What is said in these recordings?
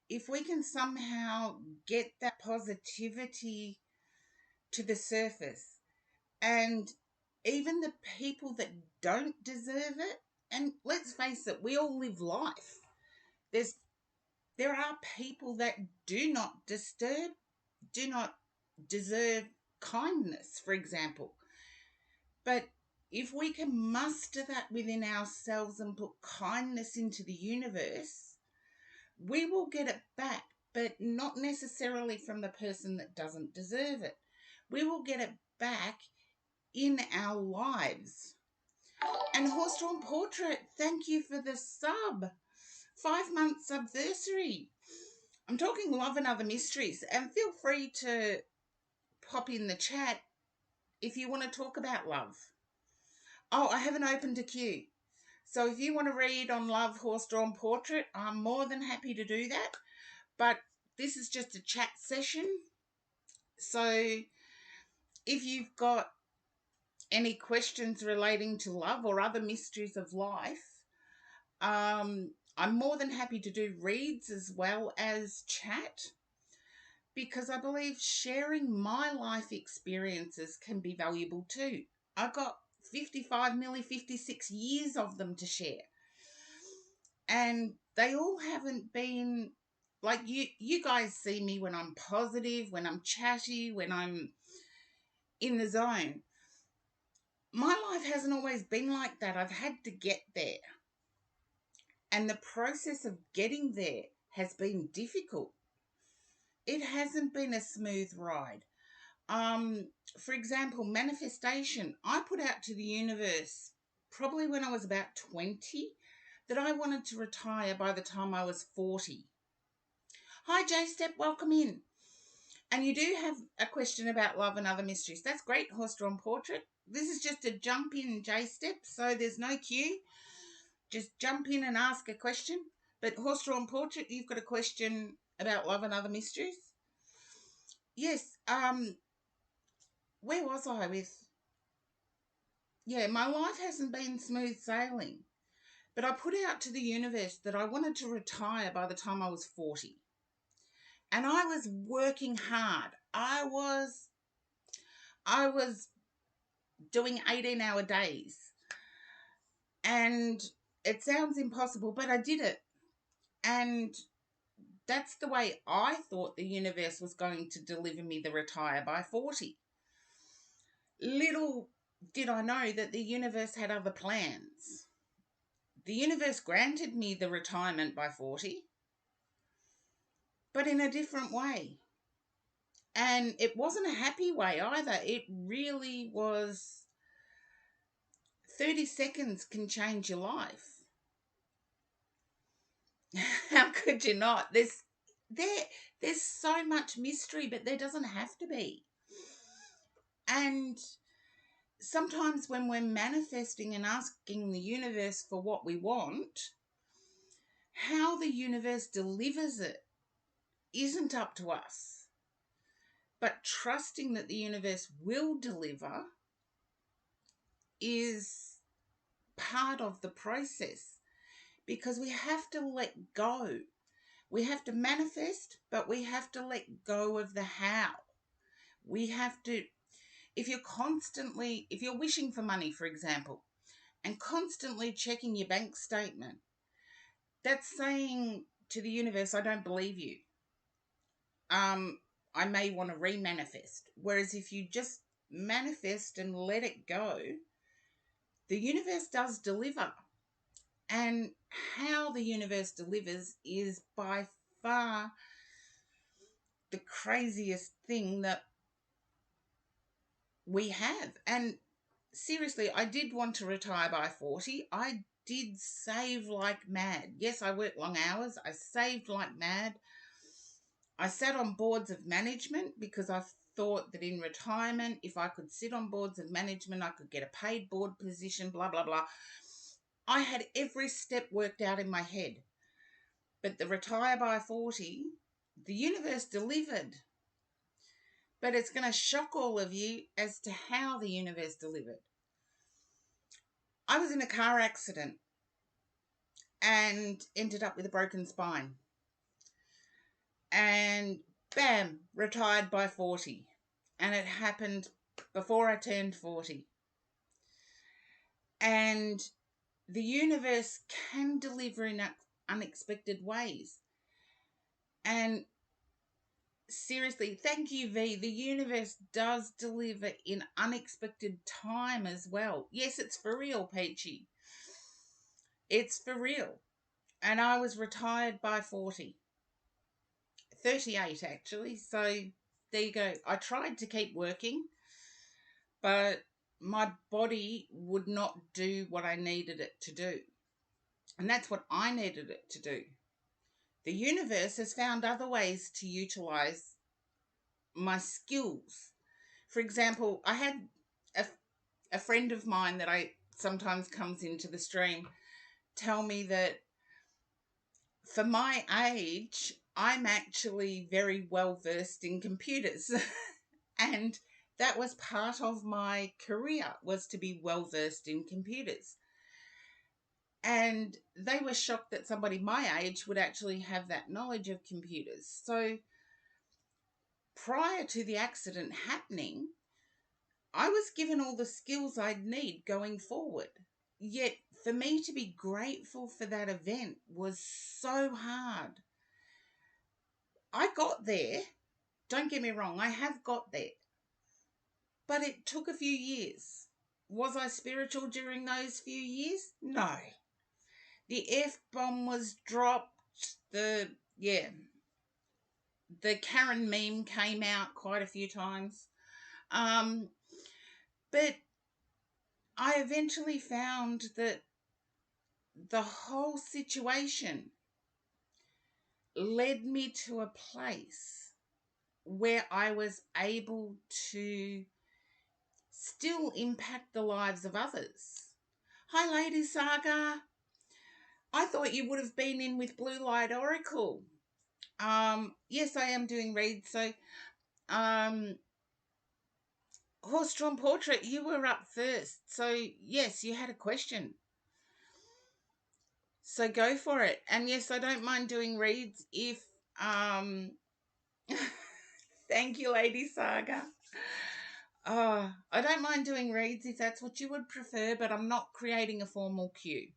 if we can somehow get that positivity to the surface, and even the people that don't deserve it, and let's face it, we all live life. There's there are people that do not deserve kindness, for example. But if we can muster that within ourselves and put kindness into the universe, we will get it back, but not necessarily from the person that doesn't deserve it. We will get it back in our lives. And Horse Drawn Portrait, thank you for the sub. 5 month subversary. I'm talking love and other mysteries, and feel free to pop in the chat if you want to talk about love. Oh, I haven't opened a queue. So if you want to read on Love Horse Drawn Portrait, I'm more than happy to do that. But this is just a chat session. So if you've got any questions relating to love or other mysteries of life, I'm more than happy to do reads as well as chat, because I believe sharing my life experiences can be valuable too. I've got 55, nearly 56 years of them to share. And they all haven't been like you guys see me when I'm positive, when I'm chatty, when I'm in the zone. My life hasn't always been like that. I've had to get there. And the process of getting there has been difficult. It hasn't been a smooth ride. Um, for example, manifestation. I put out to the universe probably when I was about 20 that I wanted to retire by the time I was 40. Hi, J Step, welcome in. And you do have a question about love and other mysteries. That's great, Horse Drawn Portrait. This is just a jump in, J Step, so there's no queue. Just jump in and ask a question. But Horse Drawn Portrait, you've got a question about love and other mysteries? Yes. Where was I with? Yeah, my life hasn't been smooth sailing, but I put out to the universe that I wanted to retire by the time I was 40. And I was working hard. I was doing 18-hour days. And it sounds impossible, but I did it. And that's the way I thought the universe was going to deliver me the retire by 40. Little did I know that the universe had other plans. The universe granted me the retirement by 40, but in a different way. And it wasn't a happy way either. It really was. 30 seconds can change your life. How could you not? There there's so much mystery, but there doesn't have to be. And sometimes when we're manifesting and asking the universe for what we want, how the universe delivers it isn't up to us. But trusting that the universe will deliver is part of the process, because we have to let go. We have to manifest, but we have to let go of the how. We have to, if you're wishing for money, for example, and constantly checking your bank statement, that's saying to the universe, I don't believe you. I may want to re-manifest. Whereas if you just manifest and let it go, the universe does deliver. And how the universe delivers is by far the craziest thing that we have. And seriously, I did want to retire by 40. I did save like mad. Yes, I worked long hours. I saved like mad. I sat on boards of management because I thought that in retirement, if I could sit on boards of management, I could get a paid board position, blah, blah, blah. I had every step worked out in my head. But the retire by 40, the universe delivered. But it's going to shock all of you as to how the universe delivered. I was in a car accident and ended up with a broken spine. and bam, retired by 40. And it happened before I turned 40. And the universe can deliver in unexpected ways. And seriously, thank you, V. The universe does deliver in unexpected time as well. Yes, it's for real, Peachy. It's for real. And I was retired by 40. 38, actually. So there you go. I tried to keep working, but my body would not do what I needed it to do. And that's what I needed it to do. The universe has found other ways to utilize my skills. For example, I had a, a friend of mine that I sometimes comes into the stream tell me that for my age, I'm actually very well versed in computers. And that was part of my career, was to be well versed in computers. And they were shocked that somebody my age would actually have that knowledge of computers. So prior to the accident happening, I was given all the skills I'd need going forward. Yet for me to be grateful for that event was so hard. I got there. Don't get me wrong, I have got there. But it took a few years. Was I spiritual during those few years? No. The F bomb was dropped. The Karen meme came out quite a few times. Um, but I eventually found that the whole situation led me to a place where I was able to still impact the lives of others. Hi, Lady Saga. I thought you would have been in with Blue Light Oracle. Yes, I am doing reads. So, Horse Drawn Portrait, you were up first. So, yes, you had a question. So go for it. And yes, I don't mind doing reads if, thank you, Lady Saga. I don't mind doing reads if that's what you would prefer, but I'm not creating a formal queue.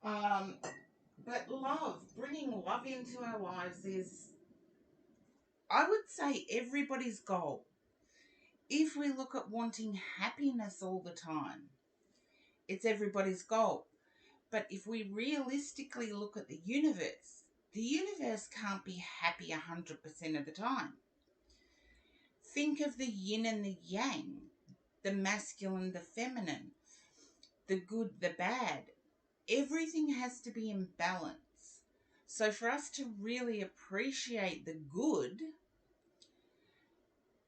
But love, bringing love into our lives is, I would say, everybody's goal. If we look at wanting happiness all the time, it's everybody's goal. But if we realistically look at the universe can't be happy 100% of the time. Think of the yin and the yang, the masculine, the feminine, the good, the bad. Everything has to be in balance. So for us to really appreciate the good,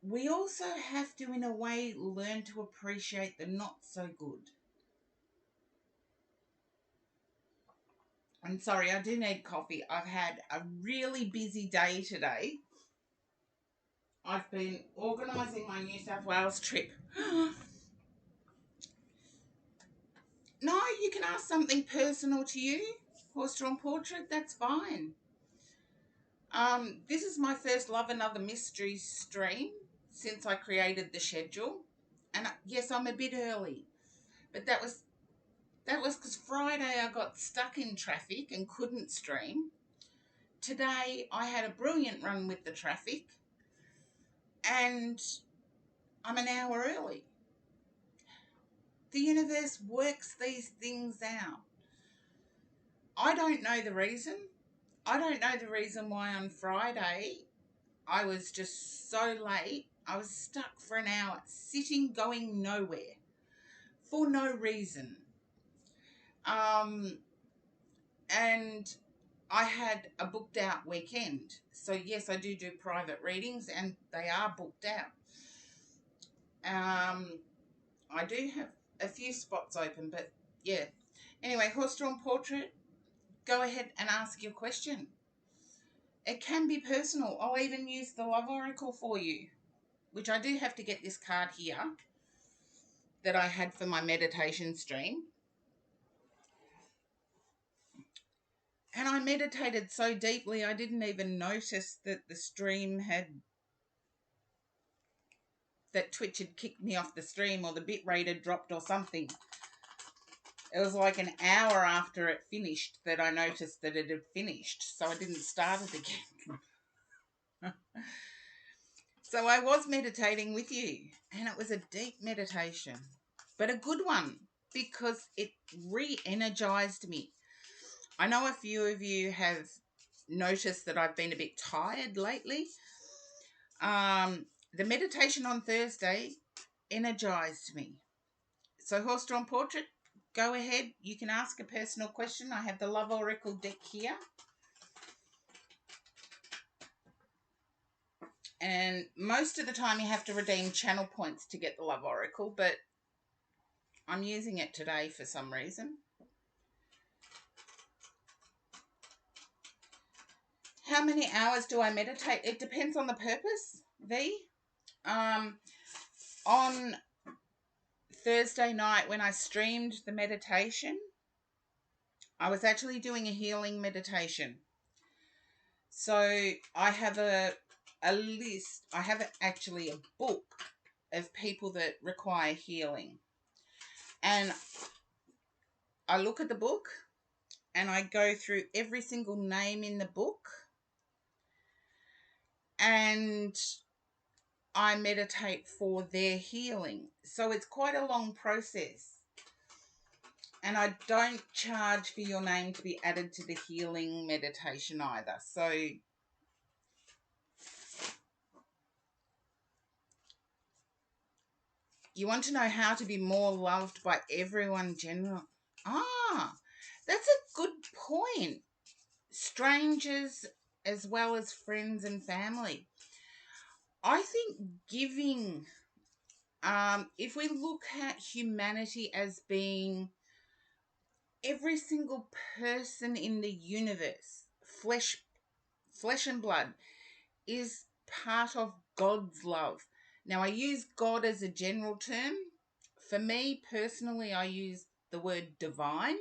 we also have to, in a way, learn to appreciate the not so good. I'm sorry, I do need coffee. I've had a really busy day today. I've been organising my New South Wales trip. No, you can ask something personal to you. Horse Drawn Portrait, that's fine. This is my first Love Another Mystery stream since I created the schedule. And yes, I'm a bit early. But that was because Friday I got stuck in traffic and couldn't stream. Today I had a brilliant run with the traffic and I'm an hour early. The universe works these things out. I don't know the reason. I don't know the reason why on Friday I was just so late. I was stuck for an hour, sitting, going nowhere for no reason. And I had a booked out weekend. So yes, I do private readings and they are booked out. I do have a few spots open, but yeah. Anyway, Horse Drawn Portrait, go ahead and ask your question. It can be personal. I'll even use the Love Oracle for you, which I do have to get this card here that I had for my meditation stream. And I meditated so deeply, I didn't even notice that Twitch had kicked me off the stream, or the bit rate had dropped or something. It was like an hour after it finished that I noticed that it had finished, so I didn't start it again. So I was meditating with you, and it was a deep meditation, but a good one, because it re-energized me. I know a few of you have noticed that I've been a bit tired lately. The meditation on Thursday energized me. So, Horse Drawn Portrait, go ahead. You can ask a personal question. I have the Love Oracle deck here. And most of the time you have to redeem channel points to get the Love Oracle, but I'm using it today for some reason. How many hours do I meditate? It depends on the purpose, V. On Thursday night when I streamed the meditation, I was actually doing a healing meditation. So I have a list. I have actually a book of people that require healing. And I look at the book and I go through every single name in the book, and I meditate for their healing. So it's quite a long process. And I don't charge for your name to be added to the healing meditation either. So you want to know how to be more loved by everyone general. That's a good point. Strangers as well as friends and family. I think giving, if we look at humanity as being every single person in the universe, flesh and blood, is part of God's love. Now, I use God as a general term. For me personally, I use the word divine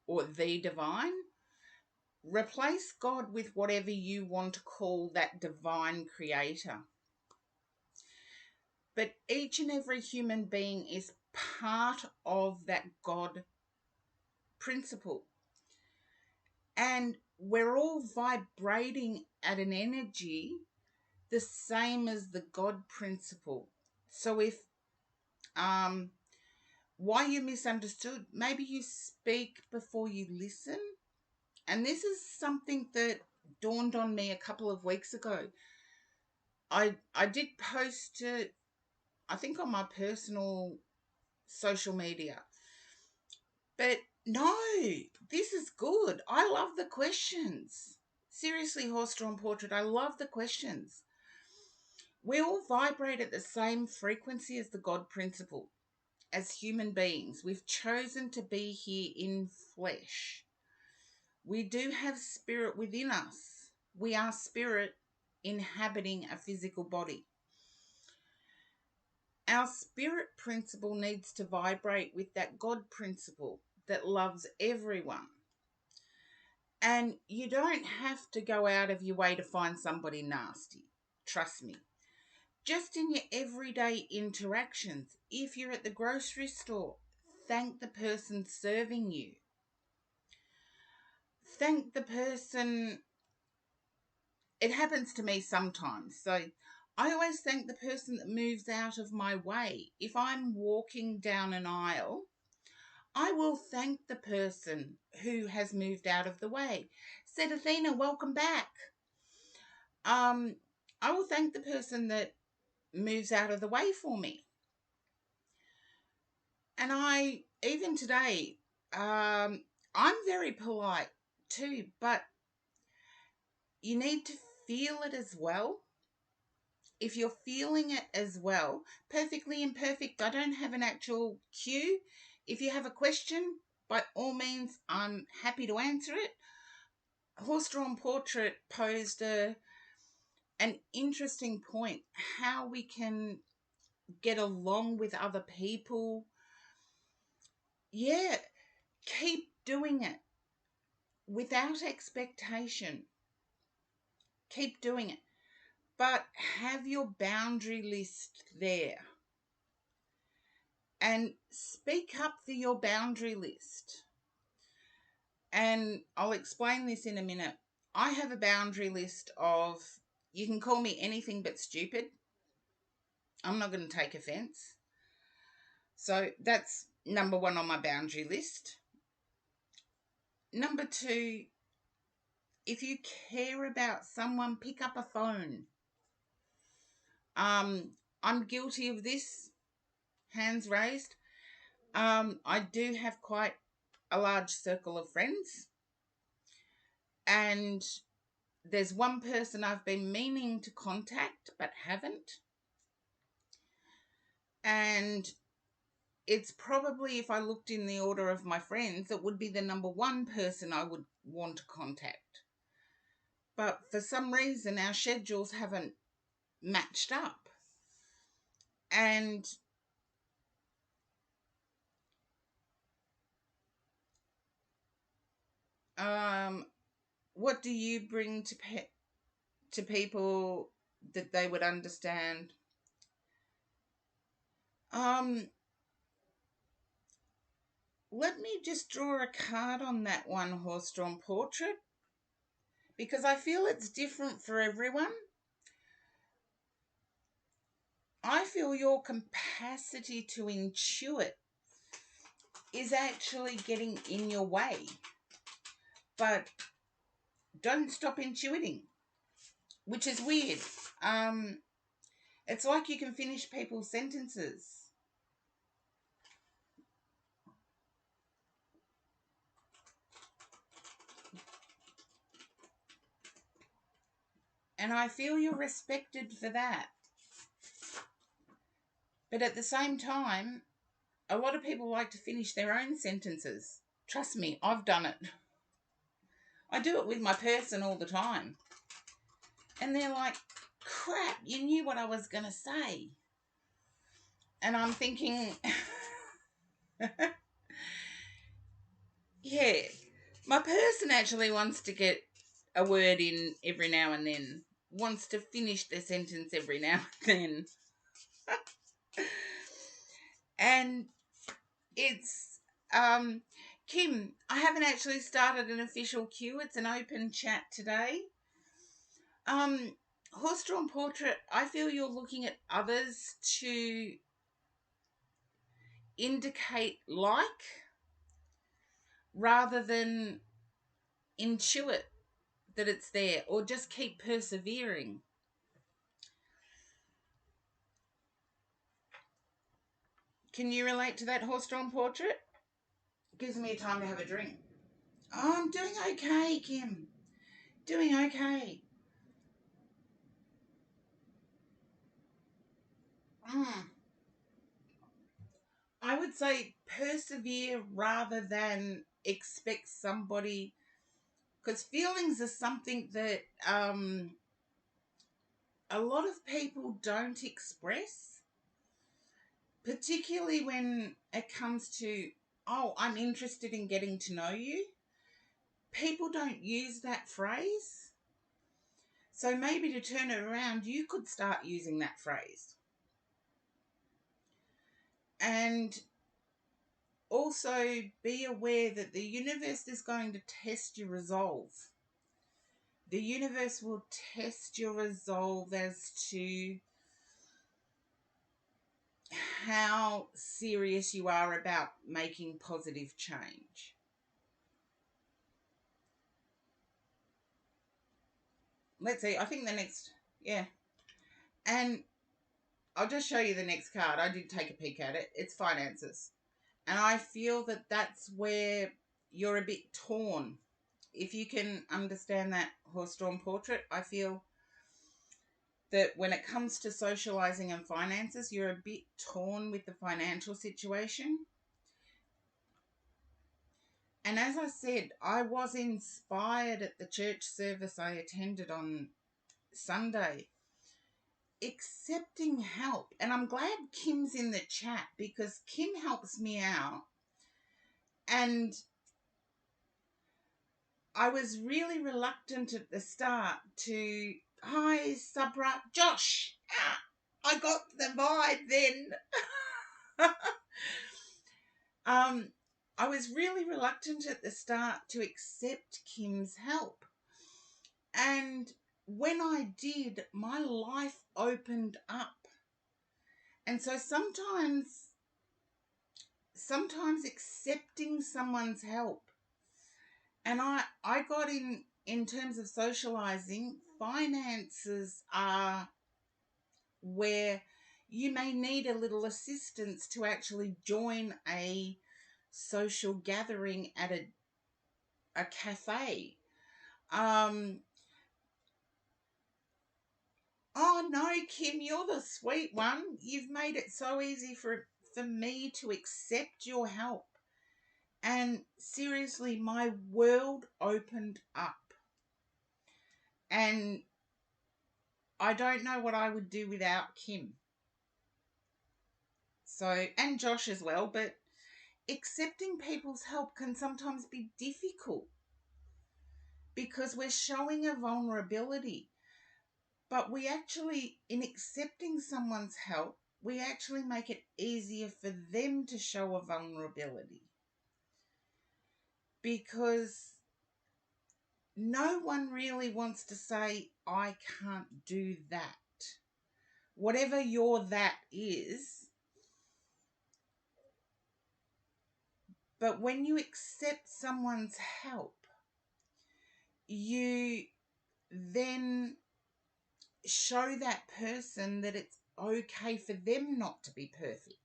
or the divine. Replace God with whatever you want to call that divine creator. But each and every human being is part of that God principle. And we're all vibrating at an energy the same as the God principle. So if why you misunderstood, maybe you speak before you listen. And this is something that dawned on me a couple of weeks ago. I did post it, I think, on my personal social media. But no, this is good. I love the questions. Seriously, Horse Drawn Portrait, I love the questions. We all vibrate at the same frequency as the God principle. As human beings, we've chosen to be here in flesh. We do have spirit within us. We are spirit inhabiting a physical body. Our spirit principle needs to vibrate with that God principle that loves everyone. And you don't have to go out of your way to find somebody nasty. Trust me. Just in your everyday interactions, if you're at the grocery store, thank the person serving you. Thank the person. It happens to me sometimes. So I always thank the person that moves out of my way. If I'm walking down an aisle, I will thank the person who has moved out of the way. Said Athena, welcome back. I will thank the person that moves out of the way for me. And even today, I'm very polite too, but you need to feel it as well. If you're feeling it as well, perfectly imperfect, I don't have an actual cue. If you have a question, by all means, I'm happy to answer it. Horse Drawn Portrait posed an interesting point, how we can get along with other people. Yeah, keep doing it. without expectation. Keep doing it. But have your boundary list there. And speak up for your boundary list. And I'll explain this in a minute. I have a boundary list of, you can call me anything but stupid. I'm not going to take offense. So that's number one on my boundary list. Number two, if you care about someone, pick up a phone. I'm guilty of this, hands raised. I do have quite a large circle of friends, and there's one person I've been meaning to contact but haven't. And it's probably, if I looked in the order of my friends, it would be the number one person I would want to contact. But for some reason, our schedules haven't matched up. And what do you bring to people that they would understand? Let me just draw a card on that one, horse-drawn portrait, because I feel it's different for everyone. I feel your capacity to intuit is actually getting in your way. But don't stop intuiting, which is weird. It's like you can finish people's sentences. And I feel you're respected for that. But at the same time, a lot of people like to finish their own sentences. Trust me, I've done it. I do it with my person all the time. And they're like, crap, you knew what I was going to say. And I'm thinking, yeah, my person actually wants to get a word in every now and then, wants to finish their sentence every now and then. And it's, Kim, I haven't actually started an official queue. It's an open chat today. Horse-drawn portrait, I feel you're looking at others to indicate like rather than intuit that it's there, or just keep persevering. Can you relate to that, horse-drawn portrait? Gives me time to have a drink. Oh, I'm doing okay, Kim. Doing okay. I would say persevere rather than expect somebody, because feelings are something that a lot of people don't express, particularly when it comes to, oh, I'm interested in getting to know you. People don't use that phrase. So maybe to turn it around, you could start using that phrase. And also be aware that the universe is going to test your resolve. The universe will test your resolve as to how serious you are about making positive change. Let's see, I think the next, yeah. And I'll just show you the next card. I did take a peek at it. It's finances. And I feel that that's where you're a bit torn. If you can understand that, horse-drawn portrait, I feel that when it comes to socializing and finances, you're a bit torn with the financial situation. And as I said, I was inspired at the church service I attended on Sunday, accepting help. And I'm glad Kim's in the chat, because Kim helps me out. And I was really reluctant at the start to, hi, Sabra, Josh. I got the vibe then. I was really reluctant at the start to accept Kim's help. And when I did, my life opened up. And so sometimes accepting someone's help. And I got in terms of socializing, finances are where you may need a little assistance to actually join a social gathering at a cafe. Um, oh no, Kim, you're the sweet one. You've made it so easy for me to accept your help. And seriously, my world opened up. And I don't know what I would do without Kim. So, and Josh as well, but accepting people's help can sometimes be difficult because we're showing a vulnerability. But we actually, in accepting someone's help, we actually make it easier for them to show a vulnerability. Because no one really wants to say, I can't do that. Whatever your that is. But when you accept someone's help, you then show that person that it's okay for them not to be perfect.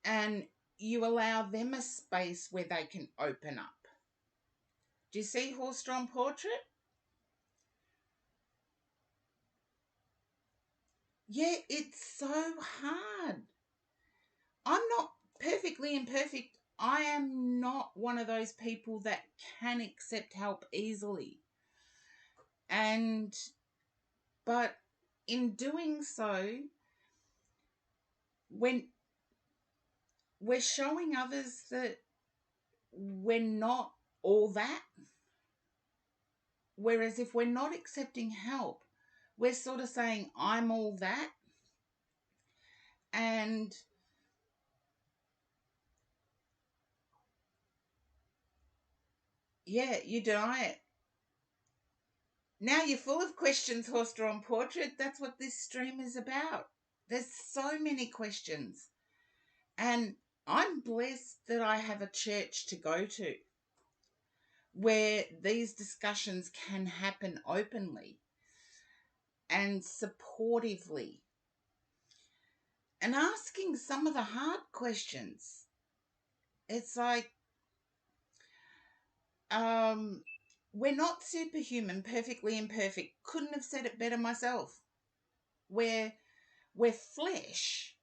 And you allow them a space where they can open up. Do you see Horse-Drawn Portrait? Yeah, it's so hard. I'm not perfectly imperfect. I am not one of those people that can accept help easily. But in doing so, when we're showing others that we're not all that, whereas if we're not accepting help, we're sort of saying, I'm all that. And yeah, you deny it. Now you're full of questions, Horse-Drawn Portrait. That's what this stream is about. There's so many questions. And I'm blessed that I have a church to go to where these discussions can happen openly and supportively and asking some of the hard questions. It's like, we're not superhuman, perfectly imperfect. Couldn't have said it better myself. We're flesh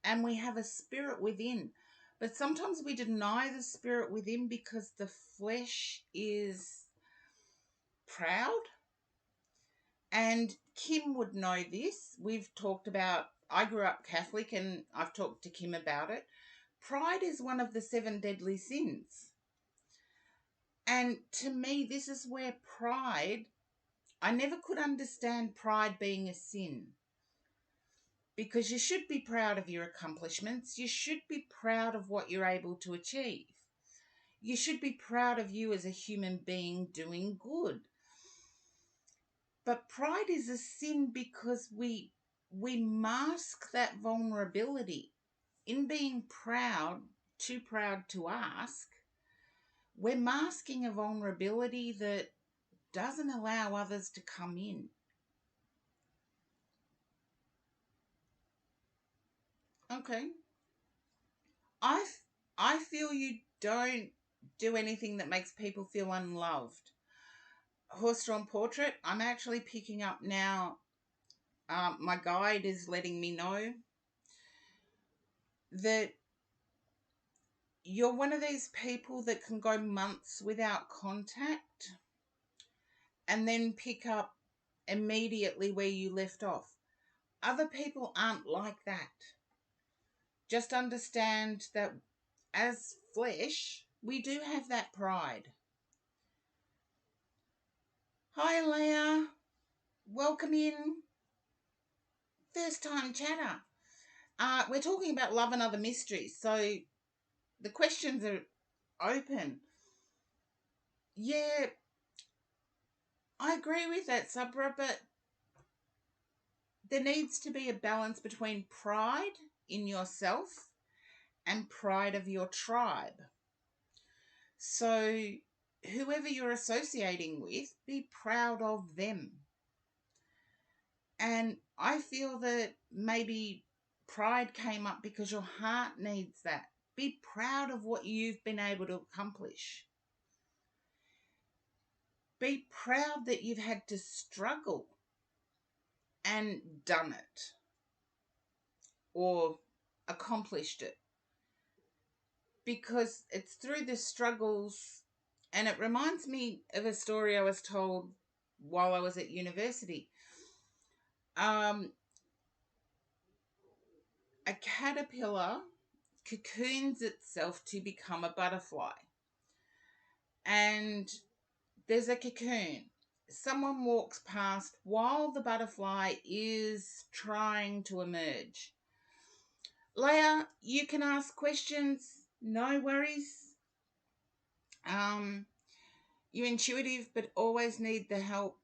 and we have a spirit within. But sometimes we deny the spirit within because the flesh is proud. And Kim would know this. We've talked about, I grew up Catholic and I've talked to Kim about it. Pride is one of the 7 deadly sins. And to me, this is where pride, I never could understand pride being a sin. Because you should be proud of your accomplishments. You should be proud of what you're able to achieve. You should be proud of you as a human being doing good. But pride is a sin because we mask that vulnerability. In being proud, too proud to ask, we're masking a vulnerability that doesn't allow others to come in. Okay. I feel you don't do anything that makes people feel unloved. Horse-Drawn Portrait, I'm actually picking up now. My guide is letting me know that you're one of these people that can go months without contact and then pick up immediately where you left off. Other people aren't like that. Just understand that as flesh, we do have that pride. Hi, Leah. Welcome in. First time chatter. We're talking about love and other mysteries. So the questions are open. Yeah, I agree with that, Sabra, but there needs to be a balance between pride in yourself and pride of your tribe. So whoever you're associating with, be proud of them. And I feel that maybe pride came up because your heart needs that. Be proud of what you've been able to accomplish. Be proud that you've had to struggle and done it or accomplished it. Because it's through the struggles, and it reminds me of a story I was told while I was at university. A caterpillar cocoons itself to become a butterfly. And there's a cocoon. Someone walks past while the butterfly is trying to emerge. Leah, you can ask questions, no worries. You're intuitive, but always need the help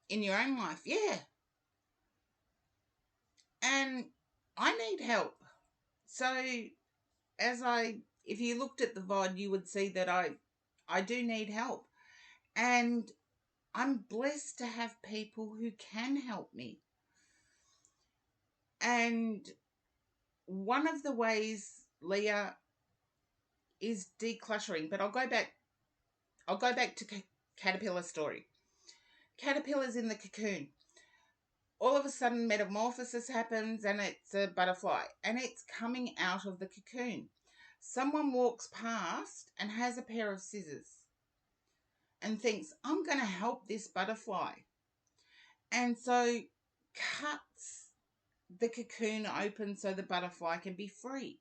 in your own life. Yeah. And I need help. So if you looked at the VOD, you would see that I do need help. And I'm blessed to have people who can help me. And one of the ways, Leah, is decluttering. But I'll go back to caterpillar story. Caterpillar's in the cocoon. All of a sudden, metamorphosis happens and it's a butterfly. And it's coming out of the cocoon. Someone walks past and has a pair of scissors and thinks, I'm going to help this butterfly. And so cuts the cocoon open so the butterfly can be free.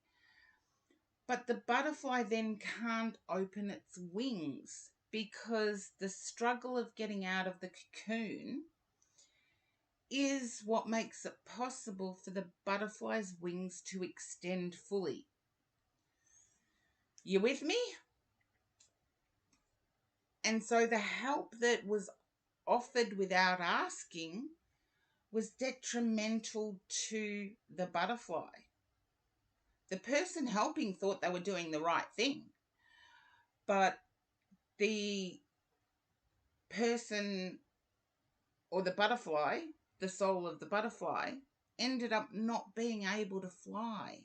But the butterfly then can't open its wings because the struggle of getting out of the cocoon is what makes it possible for the butterfly's wings to extend fully. You with me? And so the help that was offered without asking was detrimental to the butterfly. The person helping thought they were doing the right thing, but the person or the butterfly, the soul of the butterfly, ended up not being able to fly.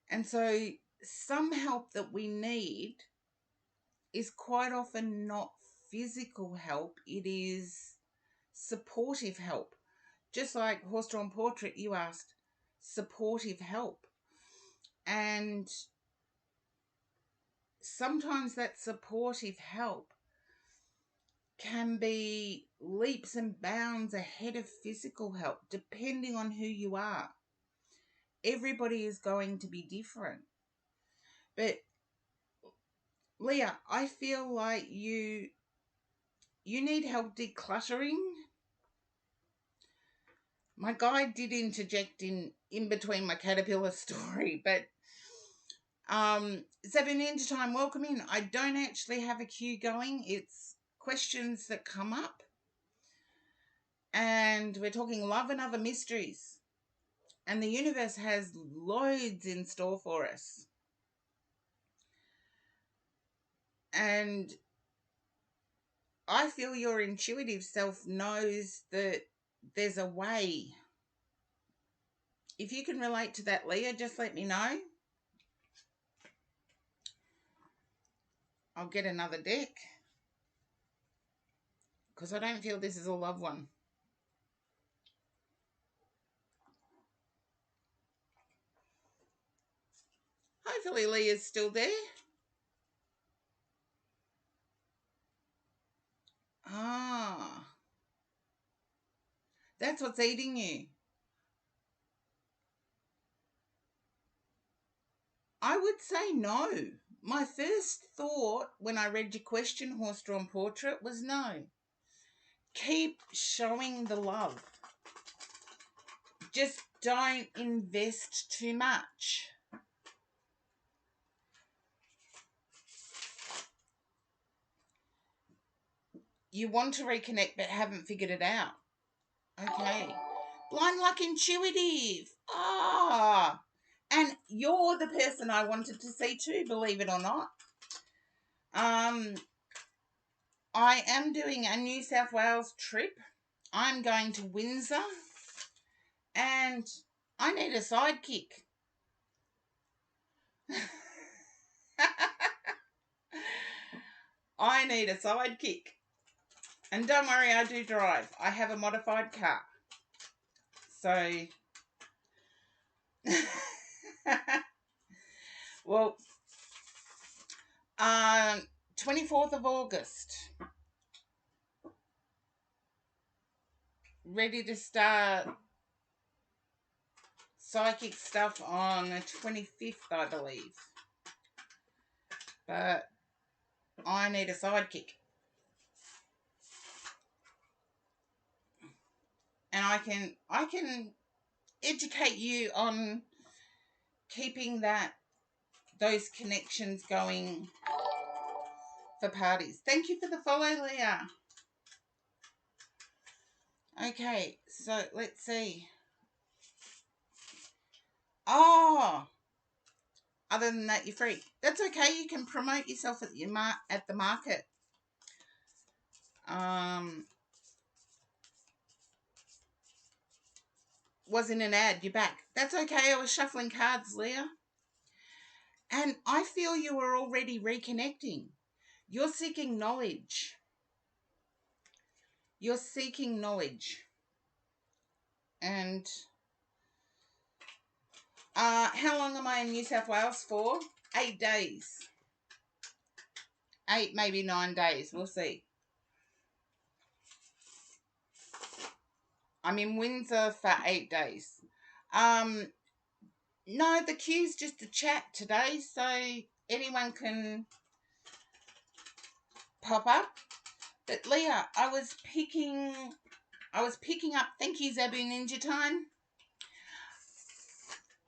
And so some help that we need is quite often not physical help, it is supportive help. Just like Horse Drawn Portrait, you asked supportive help. And sometimes that supportive help can be leaps and bounds ahead of physical help, depending on who you are. Everybody is going to be different. But Leah, I feel like you need help decluttering. My guide did interject in between my caterpillar story, but Seven Ninja Time, welcome in. I don't actually have a queue going. It's questions that come up. And we're talking love and other mysteries. And the universe has loads in store for us. And I feel your intuitive self knows that there's a way. If you can relate to that, Leah, just let me know. I'll get another deck. Because I don't feel this is a love one. Hopefully Leah's still there. Ah. That's what's eating you. I would say no. my first thought when I read your question, Horse Drawn Portrait, was no. Keep showing the love. Just don't invest too much. You want to reconnect but haven't figured it out. Okay. Blind Luck Intuitive. Ah. And you're the person I wanted to see too, believe it or not. I am doing a New South Wales trip. I'm going to Windsor. And I need a sidekick. I need a sidekick. And don't worry, I do drive. I have a modified car. So, well, 24th of August. Ready to start psychic stuff on the 25th, I believe. But I need a sidekick. And I can educate you on keeping those connections going for parties. Thank you for the follow, Leah. Okay, so let's see. Oh, other than that, you're free. That's okay. You can promote yourself at the market. Was in an ad. You're back. That's okay. I was shuffling cards, Leah. And I feel you are already reconnecting. You're seeking knowledge. You're seeking knowledge. And how long am I in New South Wales for? 8 days. 8, maybe 9 days. We'll see. I'm in Windsor for 8 days. No, the queue's just a chat today, so anyone can pop up. But Leah, I was picking up, thank you, Zabu Ninja Time.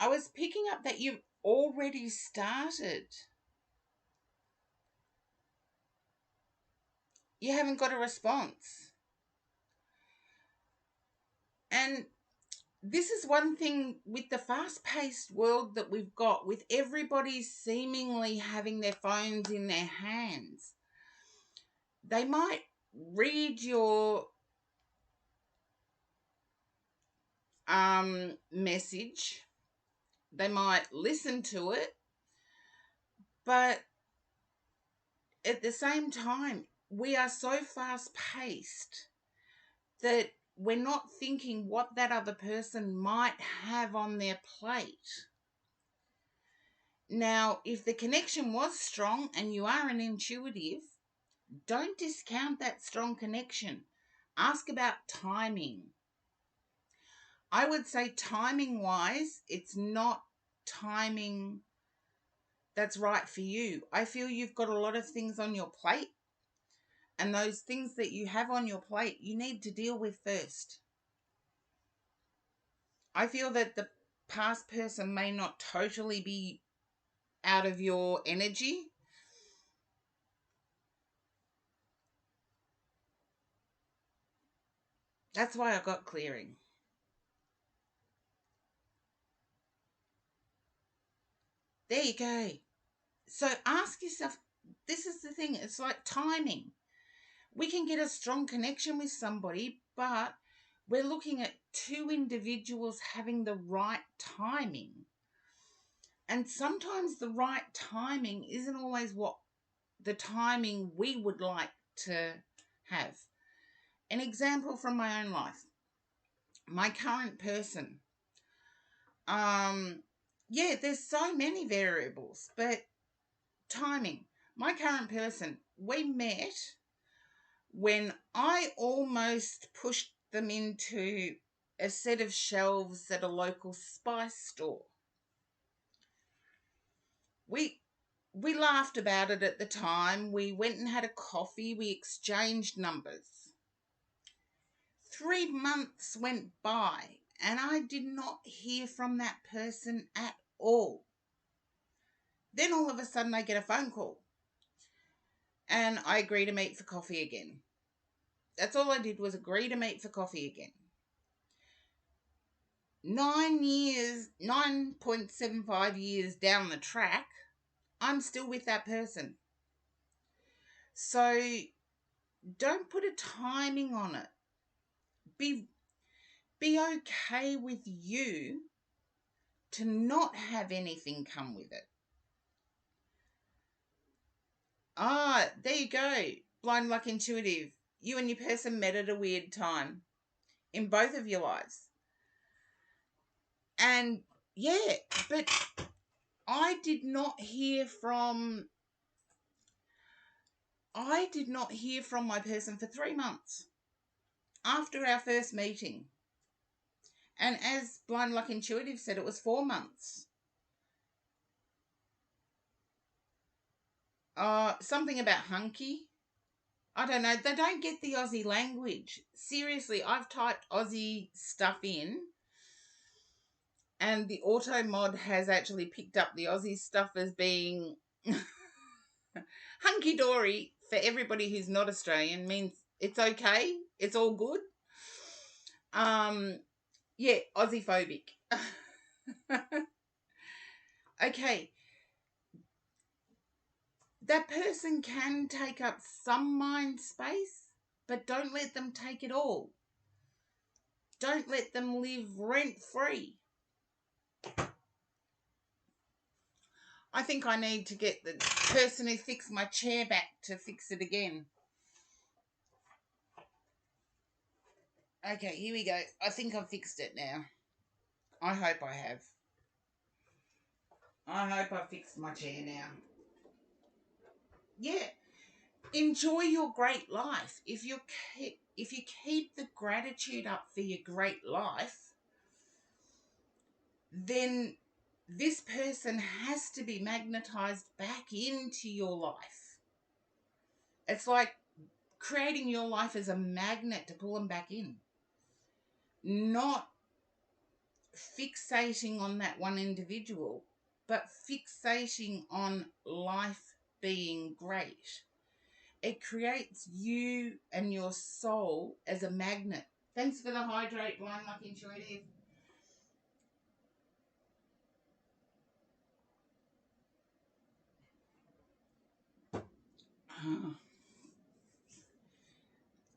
I was picking up that you've already started. You haven't got a response. And this is one thing with the fast-paced world that we've got, with everybody seemingly having their phones in their hands. They might read your message. They might listen to it. But at the same time, we are so fast-paced that we're not thinking what that other person might have on their plate. Now, if the connection was strong and you are an intuitive, don't discount that strong connection. Ask about timing. I would say timing-wise, it's not timing that's right for you. I feel you've got a lot of things on your plate. And those things that you have on your plate, you need to deal with first. I feel that the past person may not totally be out of your energy. That's why I got clearing. There you go. So ask yourself, this is the thing, it's like timing. We can get a strong connection with somebody, but we're looking at two individuals having the right timing. And sometimes the right timing isn't always what the timing we would like to have. An example from my own life. My current person. There's so many variables, but timing. My current person, we met when I almost pushed them into a set of shelves at a local spice store. We We laughed about it at the time. We went and had a coffee. We exchanged numbers. 3 months went by and I did not hear from that person at all. Then all of a sudden I get a phone call and I agree to meet for coffee again. That's all I did, was agree to meet for coffee again. 9 years, 9.75 years down the track, I'm still with that person. So don't put a timing on it. Be okay with you to not have anything come with it. There you go. Blind Luck Intuitive. You and your person met at a weird time in both of your lives. And yeah, but I did not hear from my person for 3 months after our first meeting. And as Blind Luck Intuitive said, it was 4 months. Something about hunky. I don't know. They don't get the Aussie language. Seriously, I've typed Aussie stuff in and the auto mod has actually picked up the Aussie stuff as being hunky-dory. For everybody who's not Australian, means it's okay. It's all good. Yeah, Aussie-phobic. Okay. That person can take up some mind space, but don't let them take it all. Don't let them live rent-free. I think I need to get the person who fixed my chair back to fix it again. Okay, here we go. I think I've fixed it now. I hope I have. I hope I fixed my chair now. Yeah. Enjoy your great life. If you keep the gratitude up for your great life, then this person has to be magnetized back into your life. It's like creating your life as a magnet to pull them back in. Not fixating on that one individual, but fixating on life being great. It creates you and your soul as a magnet. Thanks for the hydrate, Blind Luck Intuitive.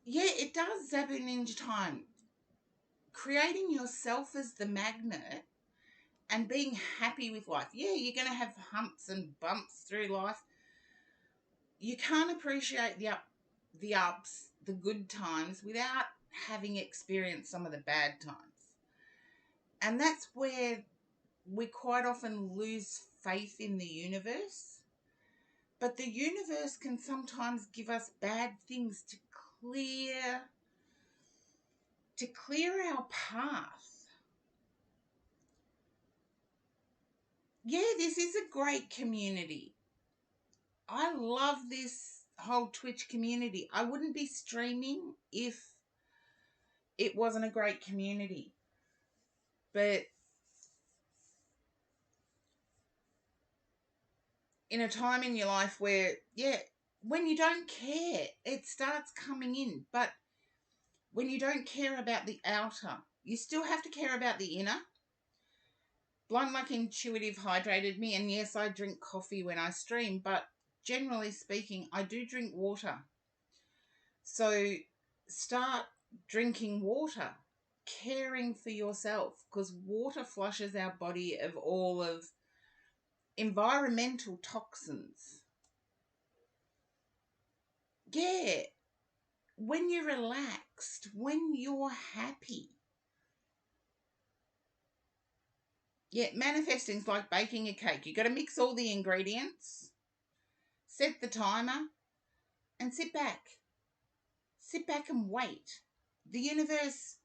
Yeah, it does zap in Ninja Time. Creating yourself as the magnet and being happy with life. Yeah, you're going to have humps and bumps through life. You can't appreciate the ups, the good times, without having experienced some of the bad times. And that's where we quite often lose faith in the universe. But the universe can sometimes give us bad things to clear our path. Yeah, this is a great community. I love this whole Twitch community. I wouldn't be streaming if it wasn't a great community. But in a time in your life where, yeah, when you don't care, it starts coming in. But when you don't care about the outer, you still have to care about the inner. Blind Luck Intuitive hydrated me, and yes, I drink coffee when I stream, but generally speaking, I do drink water. So start drinking water, caring for yourself, because water flushes our body of all of environmental toxins. Yeah, when you're relaxed, when you're happy. Yeah, manifesting's like baking a cake. You got to mix all the ingredients, set the timer, and sit back. Sit back and wait. The universe,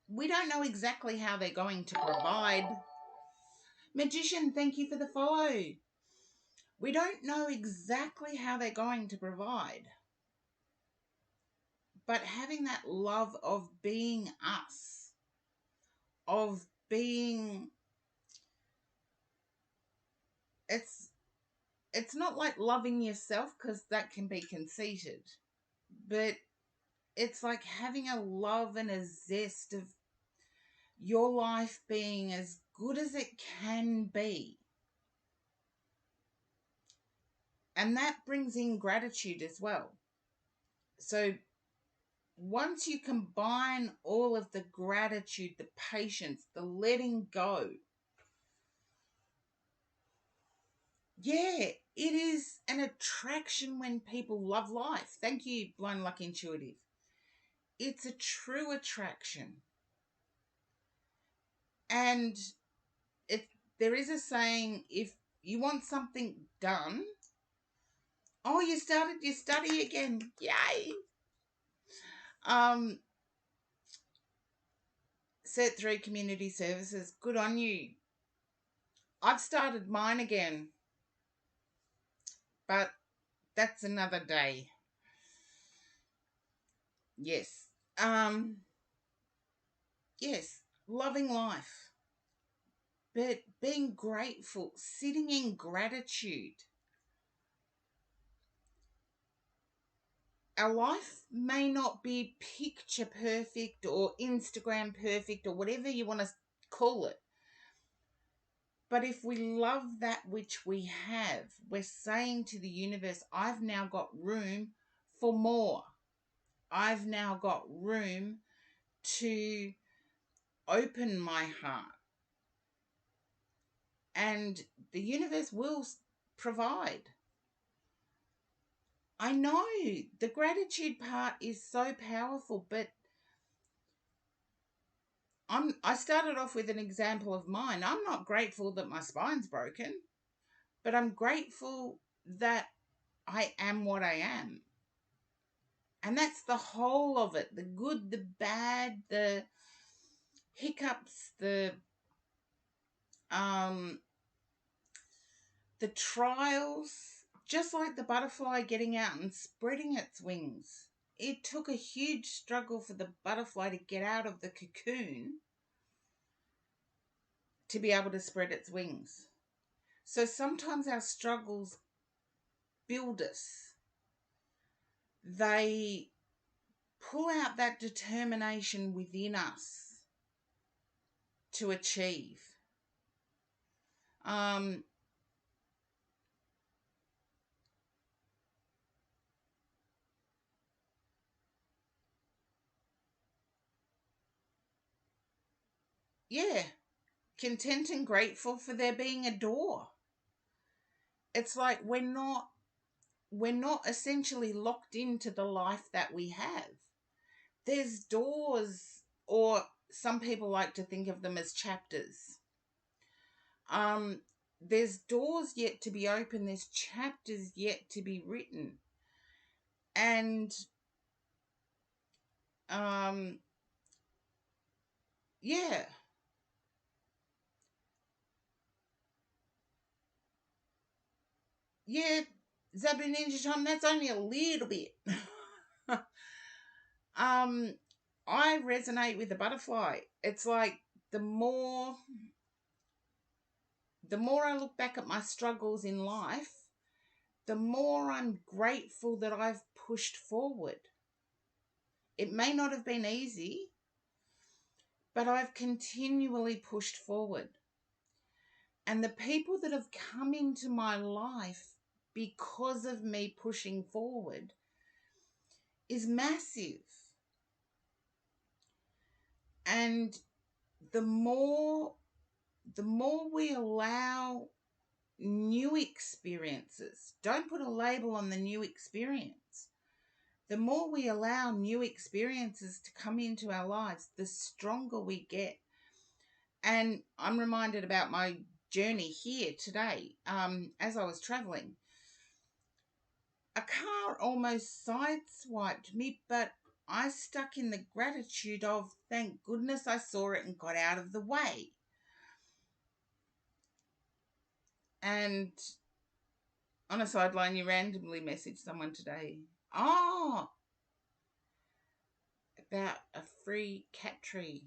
we don't know exactly how they're going to provide. Magician, thank you for the follow. We don't know exactly how they're going to provide, but having that love of being us, of being, it's it's not like loving yourself, because that can be conceited, but it's like having a love and a zest of your life being as good as it can be. And that brings in gratitude as well. So once you combine all of the gratitude, the patience, the letting go, yeah, it is an attraction when people love life. Thank you, Blind Luck Intuitive. It's a true attraction. And if there is a saying, if you want something done, oh, you started your study again. Yay. Set 3 community services. Good on you. I've started mine again, but that's another day. Yes. Yes, loving life, but being grateful, sitting in gratitude. Our life may not be picture perfect or Instagram perfect or whatever you want to call it. But if we love that which we have, we're saying to the universe, I've now got room for more. I've now got room to open my heart. And the universe will provide. I know the gratitude part is so powerful, but I started off with an example of mine. I'm not grateful that my spine's broken, but I'm grateful that I am what I am. And that's the whole of it. The good, the bad, the hiccups, the trials, just like the butterfly getting out and spreading its wings. It took a huge struggle for the butterfly to get out of the cocoon to be able to spread its wings. So sometimes our struggles build us. They pull out that determination within us to achieve. Yeah, content and grateful for there being a door. It's like we're not essentially locked into the life that we have. There's doors, or some people like to think of them as chapters. There's doors yet to be opened, there's chapters yet to be written. And yeah. Yeah, Zabu Ninja Tom, that's only a little bit. I resonate with the butterfly. It's like the more I look back at my struggles in life, the more I'm grateful that I've pushed forward. It may not have been easy, but I've continually pushed forward. And the people that have come into my life because of me pushing forward is massive. And the more we allow new experiences, don't put a label on the new experience. The more we allow new experiences to come into our lives, the stronger we get. And I'm reminded about my journey here today. As I was traveling, a car almost sideswiped me, but I stuck in the gratitude of, thank goodness I saw it and got out of the way. And On a sideline, you randomly messaged someone today. Oh, about a free cat tree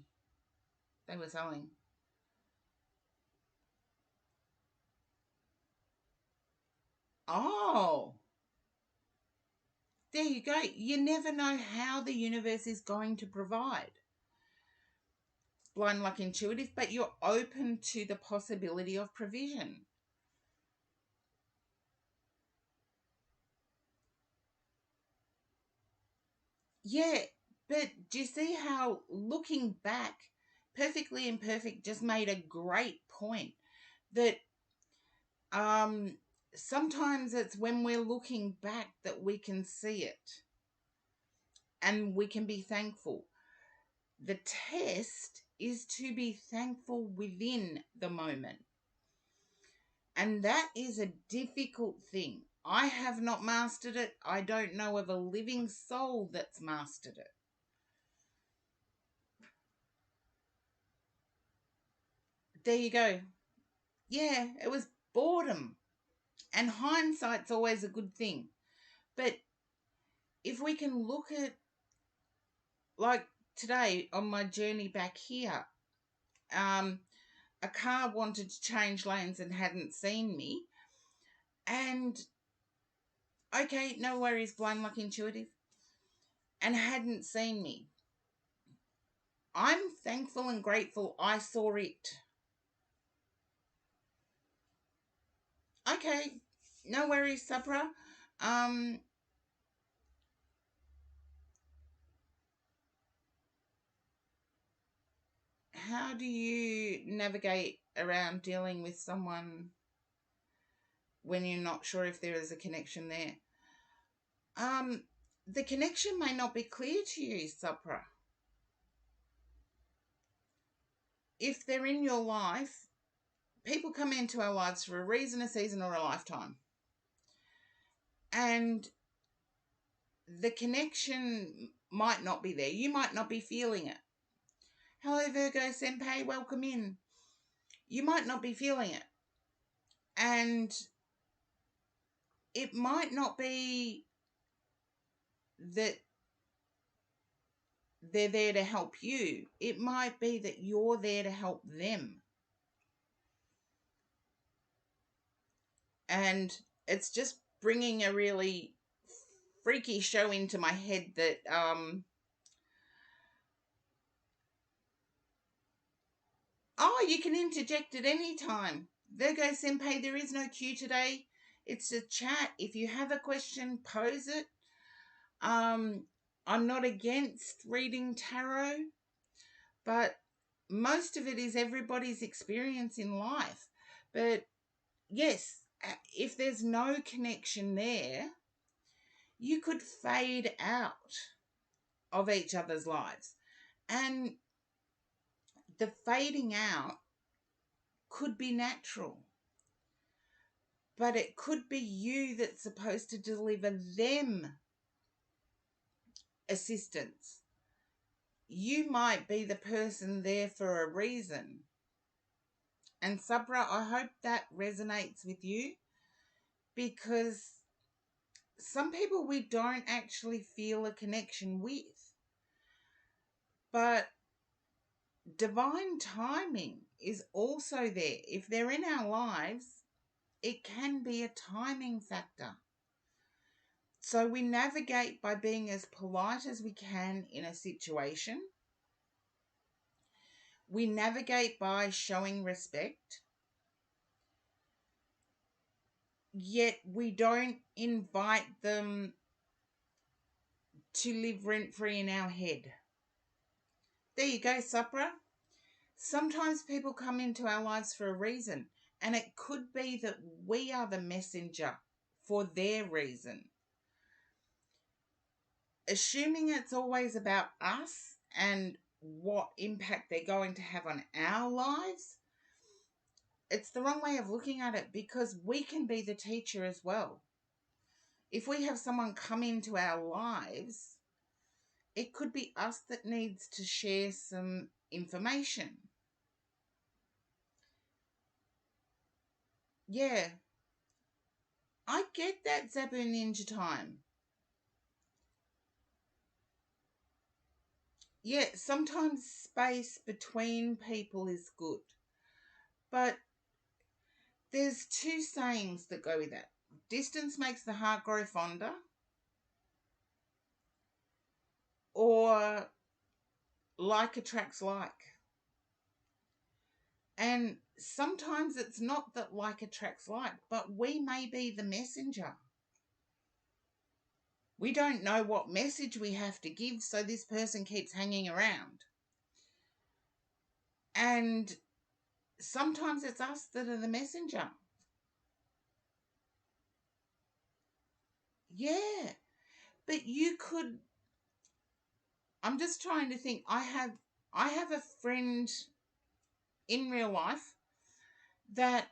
they were selling. Oh, there you go. You never know how the universe is going to provide. Blind luck intuitive, but you're open to the possibility of provision. Yeah, but do you see how looking back, Perfectly Imperfect just made a great point that um sometimes it's when we're looking back that we can see it and we can be thankful. The test is to be thankful within the moment. And that is a difficult thing. I have not mastered it. I don't know of a living soul that's mastered it. There you go. Yeah, it was boredom. And hindsight's always a good thing. But if we can look at, like today on my journey back here, um, a car wanted to change lanes and hadn't seen me. And okay, no worries, blind luck intuitive, and hadn't seen me. I'm thankful and grateful I saw it. Okay, no worries, Sabra. Um, how do you navigate around dealing with someone when you're not sure if there is a connection there? Um, the connection may not be clear to you, Sabra. If they're in your life, people come into our lives for a reason, a season, or a lifetime. And the connection might not be there. You might not be feeling it. Hello, Virgo Senpai, welcome in. You might not be feeling it. And it might not be that they're there to help you. It might be that you're there to help them. And it's just bringing a really freaky show into my head that oh, you can interject at any time. Virgo Senpai, there is no cue today. It's a chat. If you have a question, pose it. I'm not against reading tarot, but most of it is everybody's experience in life. But yes, if there's no connection there, you could fade out of each other's lives. And the fading out could be natural, but it could be you that's supposed to deliver them assistance. You might be the person there for a reason. And Sabra, I hope that resonates with you, because some people we don't actually feel a connection with. But divine timing is also there. If they're in our lives, it can be a timing factor. So we navigate by being as polite as we can in a situation. We navigate by showing respect. Yet we don't invite them to live rent-free in our head. There you go, Supra. Sometimes people come into our lives for a reason, and it could be that we are the messenger for their reason. Assuming it's always about us and what impact they're going to have on our lives, it's the wrong way of looking at it, because we can be the teacher as well. If we have someone come into our lives, it could be us that needs to share some information. Yeah. I get that, Zabu Ninja Time. Yeah, sometimes space between people is good. But there's two sayings that go with that. Distance makes the heart grow fonder, or like attracts like. And sometimes it's not that like attracts like, but we may be the messenger. We don't know what message we have to give, so this person keeps hanging around. And sometimes it's us that are the messenger. Yeah. But you could, I'm just trying to think. I have a friend in real life that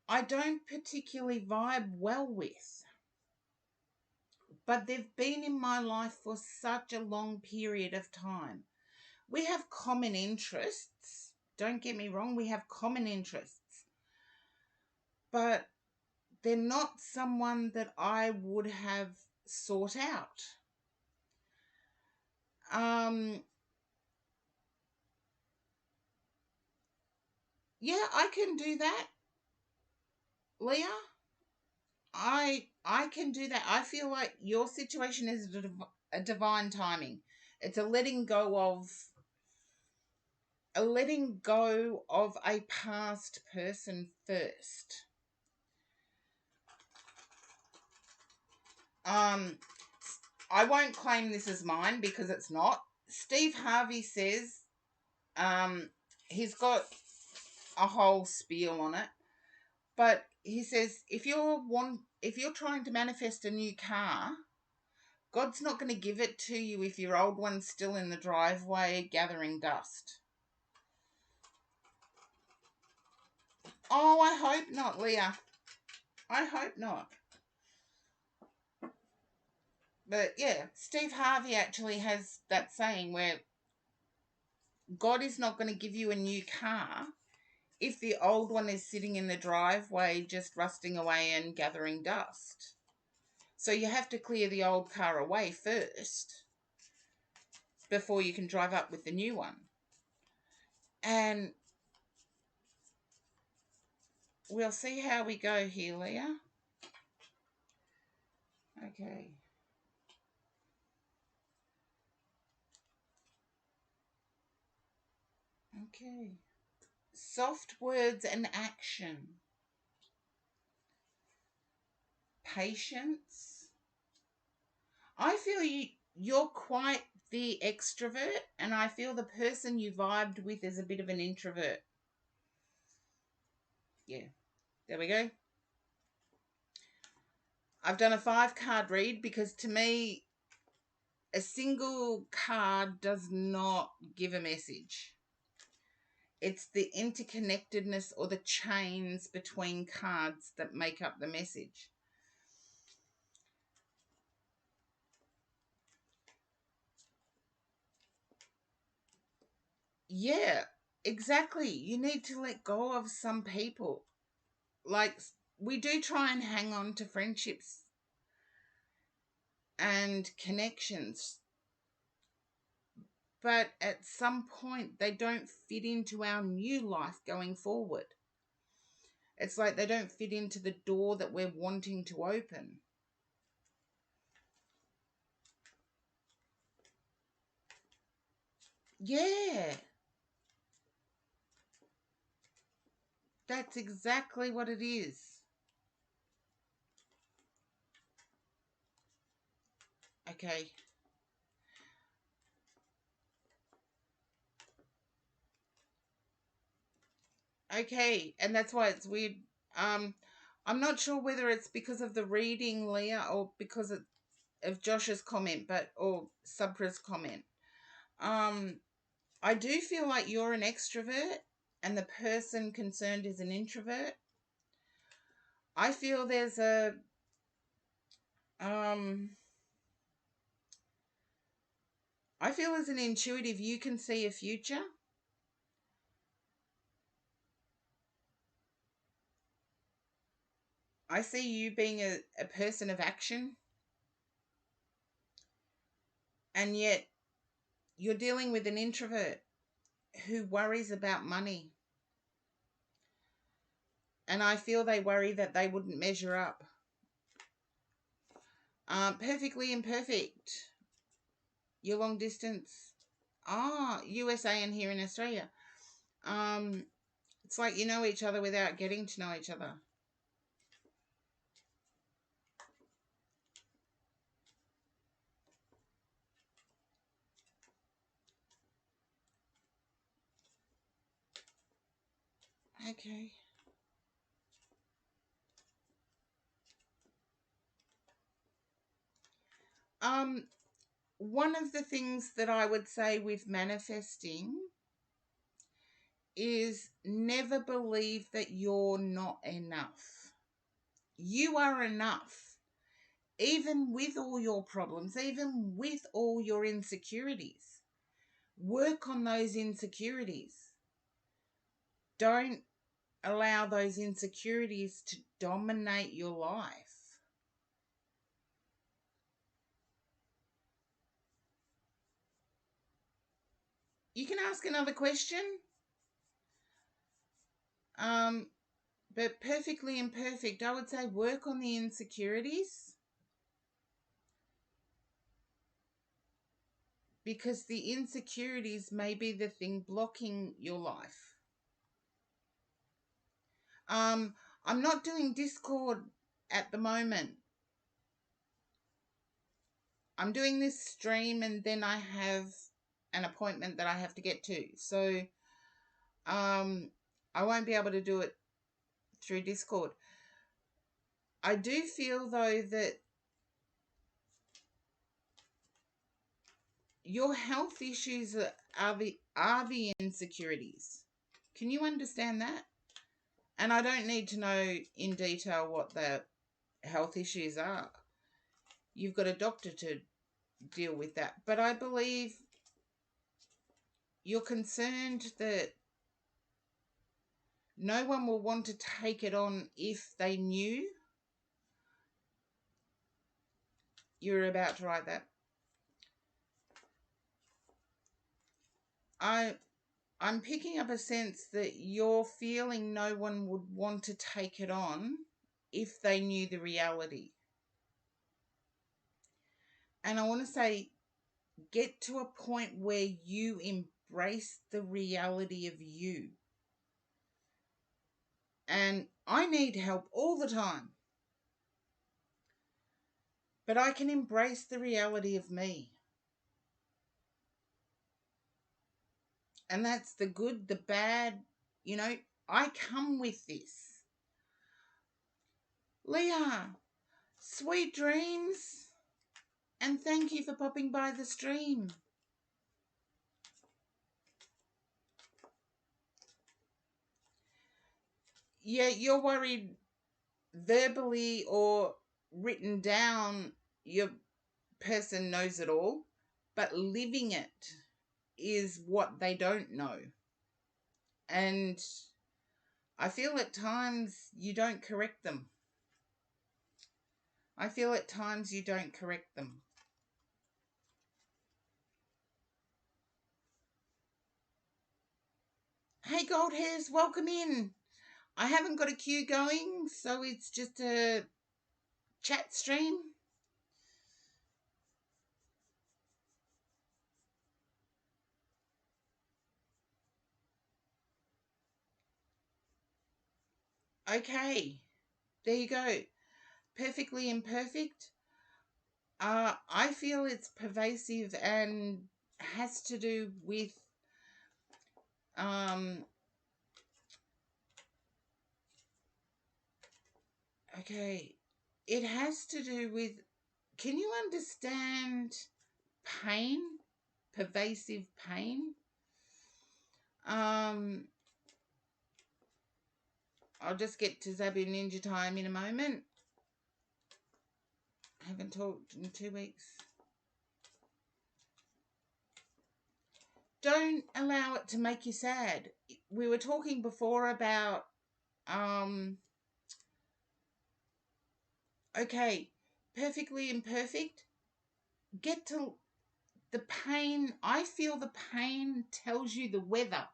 I don't particularly vibe well with, but they've been in my life for such a long period of time. We have common interests. Don't get me wrong, we have common interests, but they're not someone that I would have sought out. Yeah, I can do that, Leah. I can do that. I feel like your situation is a divine timing. It's a letting go of a past person first. I won't claim this as mine because it's not. Steve Harvey says he's got a whole spiel on it, but he says if you're trying to manifest a new car, God's not going to give it to you if your old one's still in the driveway gathering dust. Oh, I hope not, Leah. I hope not. But yeah, Steve Harvey actually has that saying where God is not going to give you a new car if the old one is sitting in the driveway just rusting away and gathering dust. So you have to clear the old car away first before you can drive up with the new one. And we'll see how we go here, Leah. Okay. Okay. Soft words and action. Patience. I feel you're quite the extrovert, and I feel the person you vibed with is a bit of an introvert. Yeah. There we go. I've done a 5-card read because to me, a single card does not give a message. It's the interconnectedness or the chains between cards that make up the message. Yeah, exactly. You need to let go of some people. Like, we do try and hang on to friendships and connections, but at some point they don't fit into our new life going forward. It's like they don't fit into the door that we're wanting to open. Yeah, that's exactly what it is. Okay. Okay, and that's why it's weird. Um, I'm not sure whether it's because of the reading, Leah, or because of Josh's comment, or Subra's comment. Um, I do feel like you're an extrovert and the person concerned is an introvert. I feel there's um I feel as an intuitive you can see a future. I see you being a person of action, and yet you're dealing with an introvert who worries about money. And I feel they worry that they wouldn't measure up. Perfectly imperfect. Your long distance. USA and here in Australia. It's like you know each other without getting to know each other. Okay. One of the things that I would say with manifesting is never believe that you're not enough. You are enough, even with all your problems, even with all your insecurities. Work on those insecurities. Don't allow those insecurities to dominate your life. You can ask another question, but perfectly imperfect. I would say work on the insecurities, because the insecurities may be the thing blocking your life. I'm not doing Discord at the moment. I'm doing this stream and then I have an appointment that I have to get to. So I won't be able to do it through Discord. I do feel though that your health issues are the insecurities. Can you understand that? And I don't need to know in detail what the health issues are. You've got a doctor to deal with that. But I believe you're concerned that no one will want to take it on if they knew. You're about to write that. I'm picking up a sense that you're feeling no one would want to take it on if they knew the reality. And I want to say, get to a point where you embrace the reality of you. And I need help all the time. But I can embrace the reality of me. And that's the good, the bad. You know, I come with this. Leah, sweet dreams. And thank you for popping by the stream. Yeah, you're worried verbally or written down, your person knows it all, but living it is what they don't know. And I feel at times you don't correct them. I feel at times you don't correct them. Hey, Gold Hairs, welcome in. I haven't got a queue going, so it's just a chat stream. Okay, there you go. Perfectly imperfect. I feel it's pervasive and has to do with okay, it has to do with, can you understand pain, pervasive pain? I'll just get to Zabu Ninja Time in a moment. I haven't talked in 2 weeks. Don't allow it to make you sad. We were talking before about Okay, perfectly imperfect. Get to the pain. I feel the pain tells you the weather.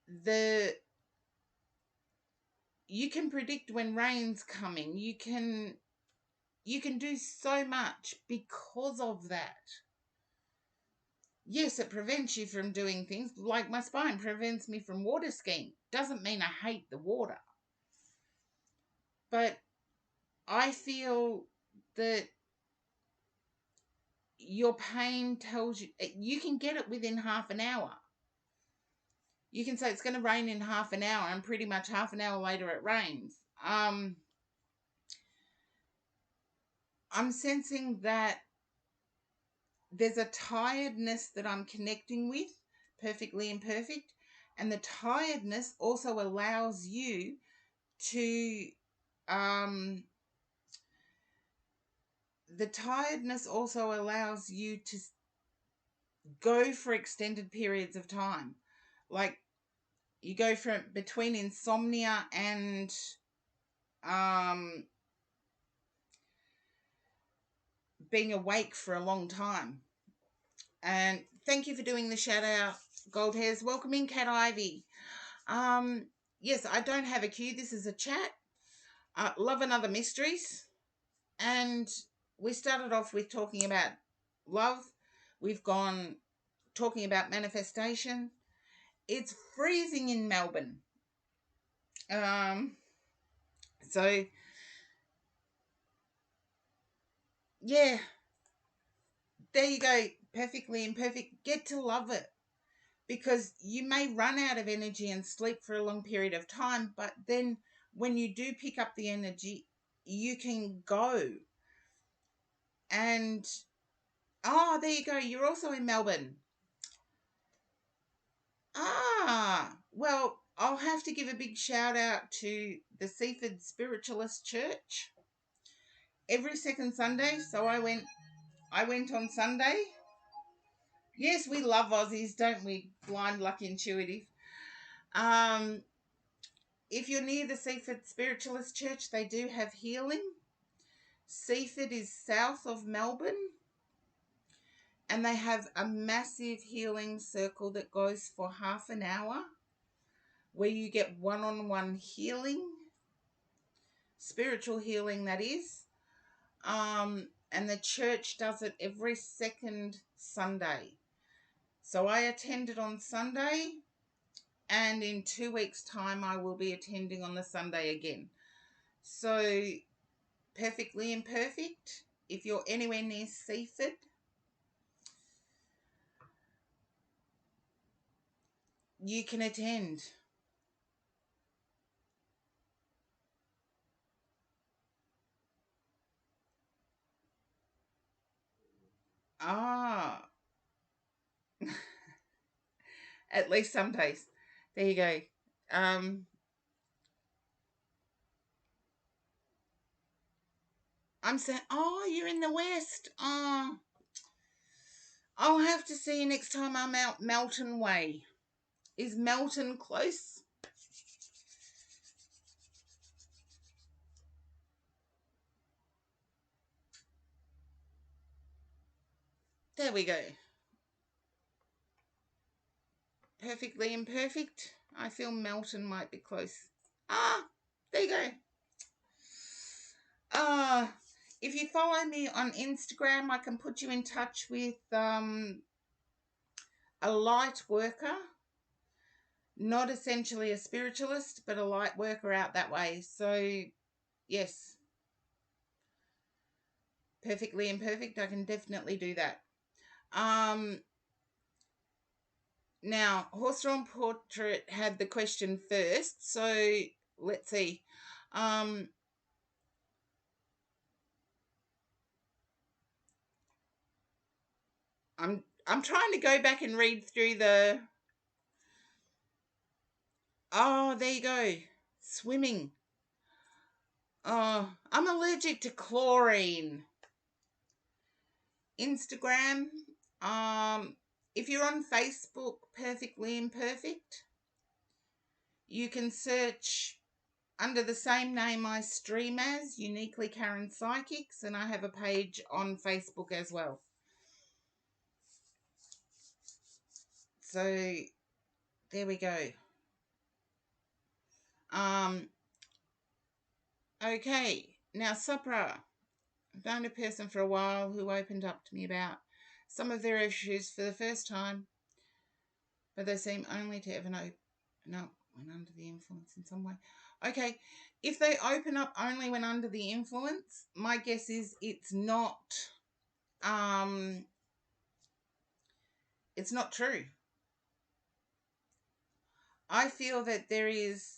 The You can predict when rain's coming. You can do so much because of that. Yes, it prevents you from doing things like my spine prevents me from water skiing. Doesn't mean I hate the water, but I feel that your pain tells you you can get it within half an hour. You can say it's going to rain in half an hour, and pretty much half an hour later it rains. I'm sensing that there's a tiredness that I'm connecting with, perfectly imperfect, and the tiredness also allows you to um the tiredness also allows you to go for extended periods of time. Like you go from between insomnia and um being awake for a long time. And thank you for doing the shout out, Gold Hairs. Welcome in, Cat Ivy. Um, yes, I don't have a cue. This is a chat. Love and Other Mysteries. And we started off with talking about love. We've gone talking about manifestation. It's freezing in Melbourne. Um, so yeah, there you go. Perfectly imperfect. Get to love it. Because you may run out of energy and sleep for a long period of time, but then when you do pick up the energy, you can go. And there you go. You're also in Melbourne. Well, I'll have to give a big shout out to the Seaford Spiritualist Church every second Sunday. So I went on Sunday. Yes, we love Aussies, don't we? Blind, luck, intuitive. Um, if you're near the Seaford Spiritualist Church, they do have healing. Seaford is south of Melbourne, and they have a massive healing circle that goes for half an hour where you get one-on-one healing, spiritual healing that is. And the church does it every second Sunday. So I attended on Sunday, and in 2 weeks' time I will be attending on the Sunday again. So perfectly imperfect. If you're anywhere near Seaford, you can attend. Ah, at least some days. There you go. Um, I'm saying, oh, you're in the West. Oh, I'll have to see you next time I'm out Melton Way. Is Melton close? There we go. Perfectly imperfect. I feel Melton might be close. There you go. Uh, if you follow me on Instagram, I can put you in touch with a light worker. Not essentially a spiritualist, but a light worker out that way. So, yes, perfectly imperfect. I can definitely do that. Now, Horse Drawn Portrait had the question first, so let's see. Um, I'm trying to go back and read through the. Oh, there you go. Swimming. Oh, I'm allergic to chlorine. Instagram. If you're on Facebook, Perfectly Imperfect, you can search Under the same name I stream as, Uniquely Karen Psychics, and I have a page on Facebook as well. So there we go. Okay, now Supra. I've known a person for a while who opened up to me about some of their issues for the first time, but they seem only to ever open up when under the influence in some way. Okay, if they open up only when under the influence, my guess is it's not true. I feel that there is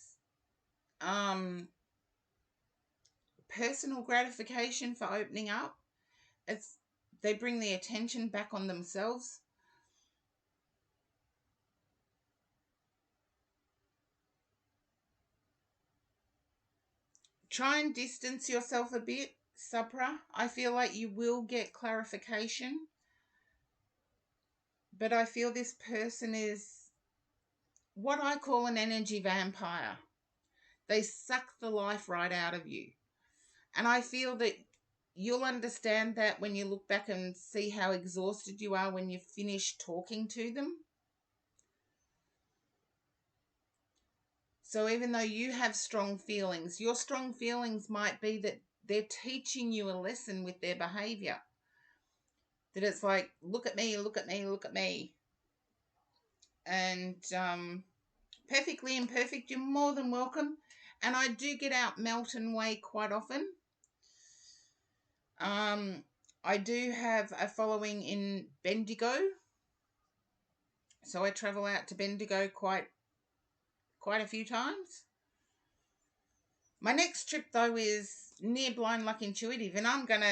personal gratification for opening up. They bring the attention back on themselves. Try and distance yourself a bit, Supra. I feel like you will get clarification, but I feel this person is what I call an energy vampire. They suck the life right out of you. And I feel that you'll understand that when you look back and see how exhausted you are when you finish talking to them. So even though you have strong feelings, your strong feelings might be that they're teaching you a lesson with their behavior. That it's like, look at me, look at me, look at me. And perfectly imperfect, you're more than welcome. And I do get out Melton Way quite often. I do have a following in Bendigo. So I travel out to Bendigo quite a few times. My next trip though is near Blind Luck Intuitive, and I'm going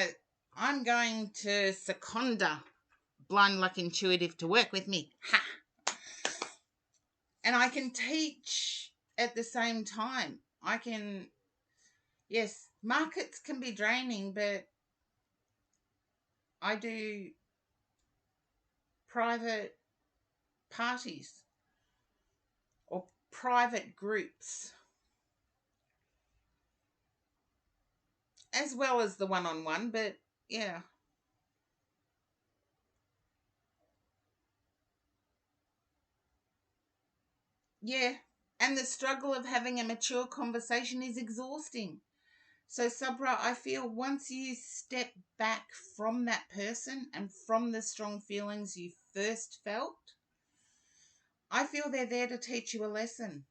to Seconda Blind Luck Intuitive to work with me. Ha! And I can teach at the same time. Yes, markets can be draining, but I do private parties or private groups as well as the one-on-one, but yeah. Yeah, and the struggle of having a mature conversation is exhausting. So, Sabra, I feel once you step back from that person and from the strong feelings you first felt, I feel they're there to teach you a lesson.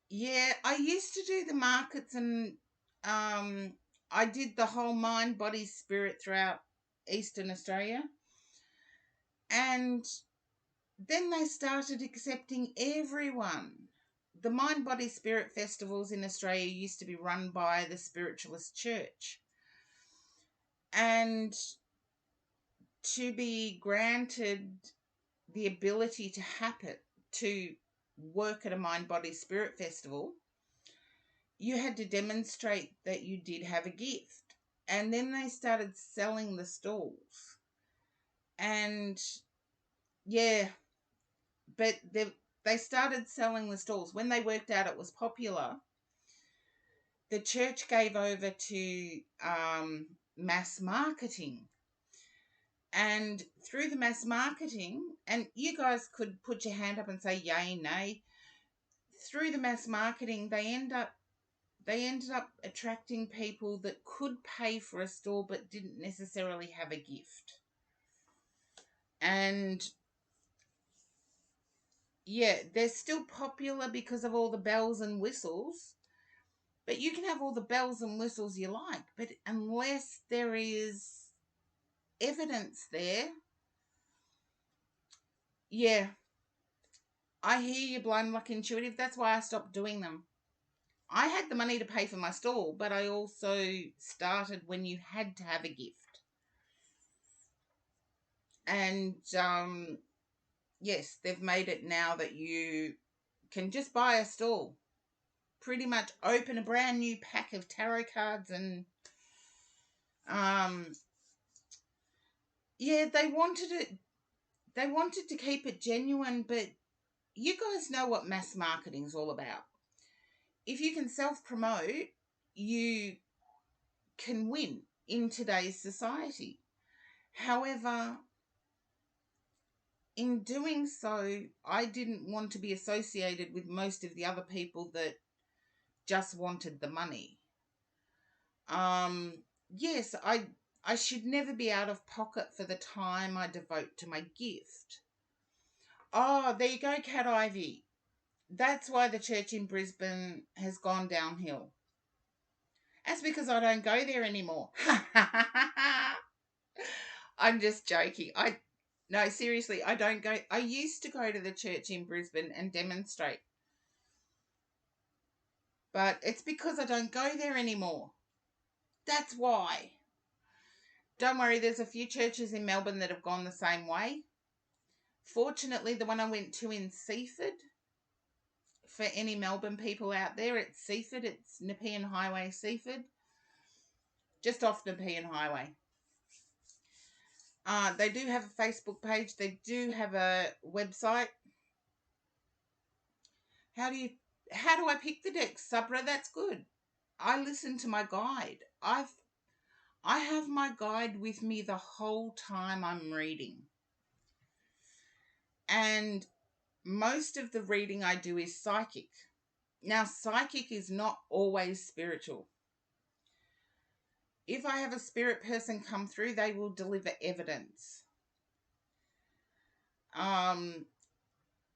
Yeah, I used to do the markets, and I did the whole mind, body, spirit throughout Eastern Australia. And then they started accepting everyone. The Mind, Body, Spirit festivals in Australia used to be run by the Spiritualist Church. And to be granted the ability to work at a Mind, Body, Spirit festival, you had to demonstrate that you did have a gift. And then they started selling the stalls. And yeah, but they started selling the stalls. When they worked out it was popular, the church gave over to mass marketing. And through the mass marketing, and you guys could put your hand up and say yay, nay. Through the mass marketing, they ended up attracting people that could pay for a stall but didn't necessarily have a gift. And yeah, they're still popular because of all the bells and whistles. But you can have all the bells and whistles you like, but unless there is evidence there, yeah, I hear you, Blind Luck Intuitive. That's why I stopped doing them. I had the money to pay for my stall, but I also started when you had to have a gift. And yes, they've made it now that you can just buy a stall. Pretty much open a brand new pack of tarot cards and yeah, they wanted to keep it genuine, but you guys know what mass marketing is all about. If you can self promote, you can win in today's society. However, in doing so, I didn't want to be associated with most of the other people that just wanted the money. Um, yes, I should never be out of pocket for the time I devote to my gift. Oh, there you go, Cat Ivy. That's why the church in Brisbane has gone downhill. That's because I don't go there anymore. I'm just joking. No, seriously, I don't go. I used to go to the church in Brisbane and demonstrate, but it's because I don't go there anymore. That's why. Don't worry, there's a few churches in Melbourne that have gone the same way. Fortunately, the one I went to in Seaford, for any Melbourne people out there, it's Seaford. It's Nepean Highway, Seaford, just off Nepean Highway. They do have a Facebook page. They do have a website. How do I pick the decks, Sabra? That's good. I listen to my guide. I have my guide with me the whole time I'm reading. And most of the reading I do is psychic. Now, psychic is not always spiritual. If I have a spirit person come through, they will deliver evidence.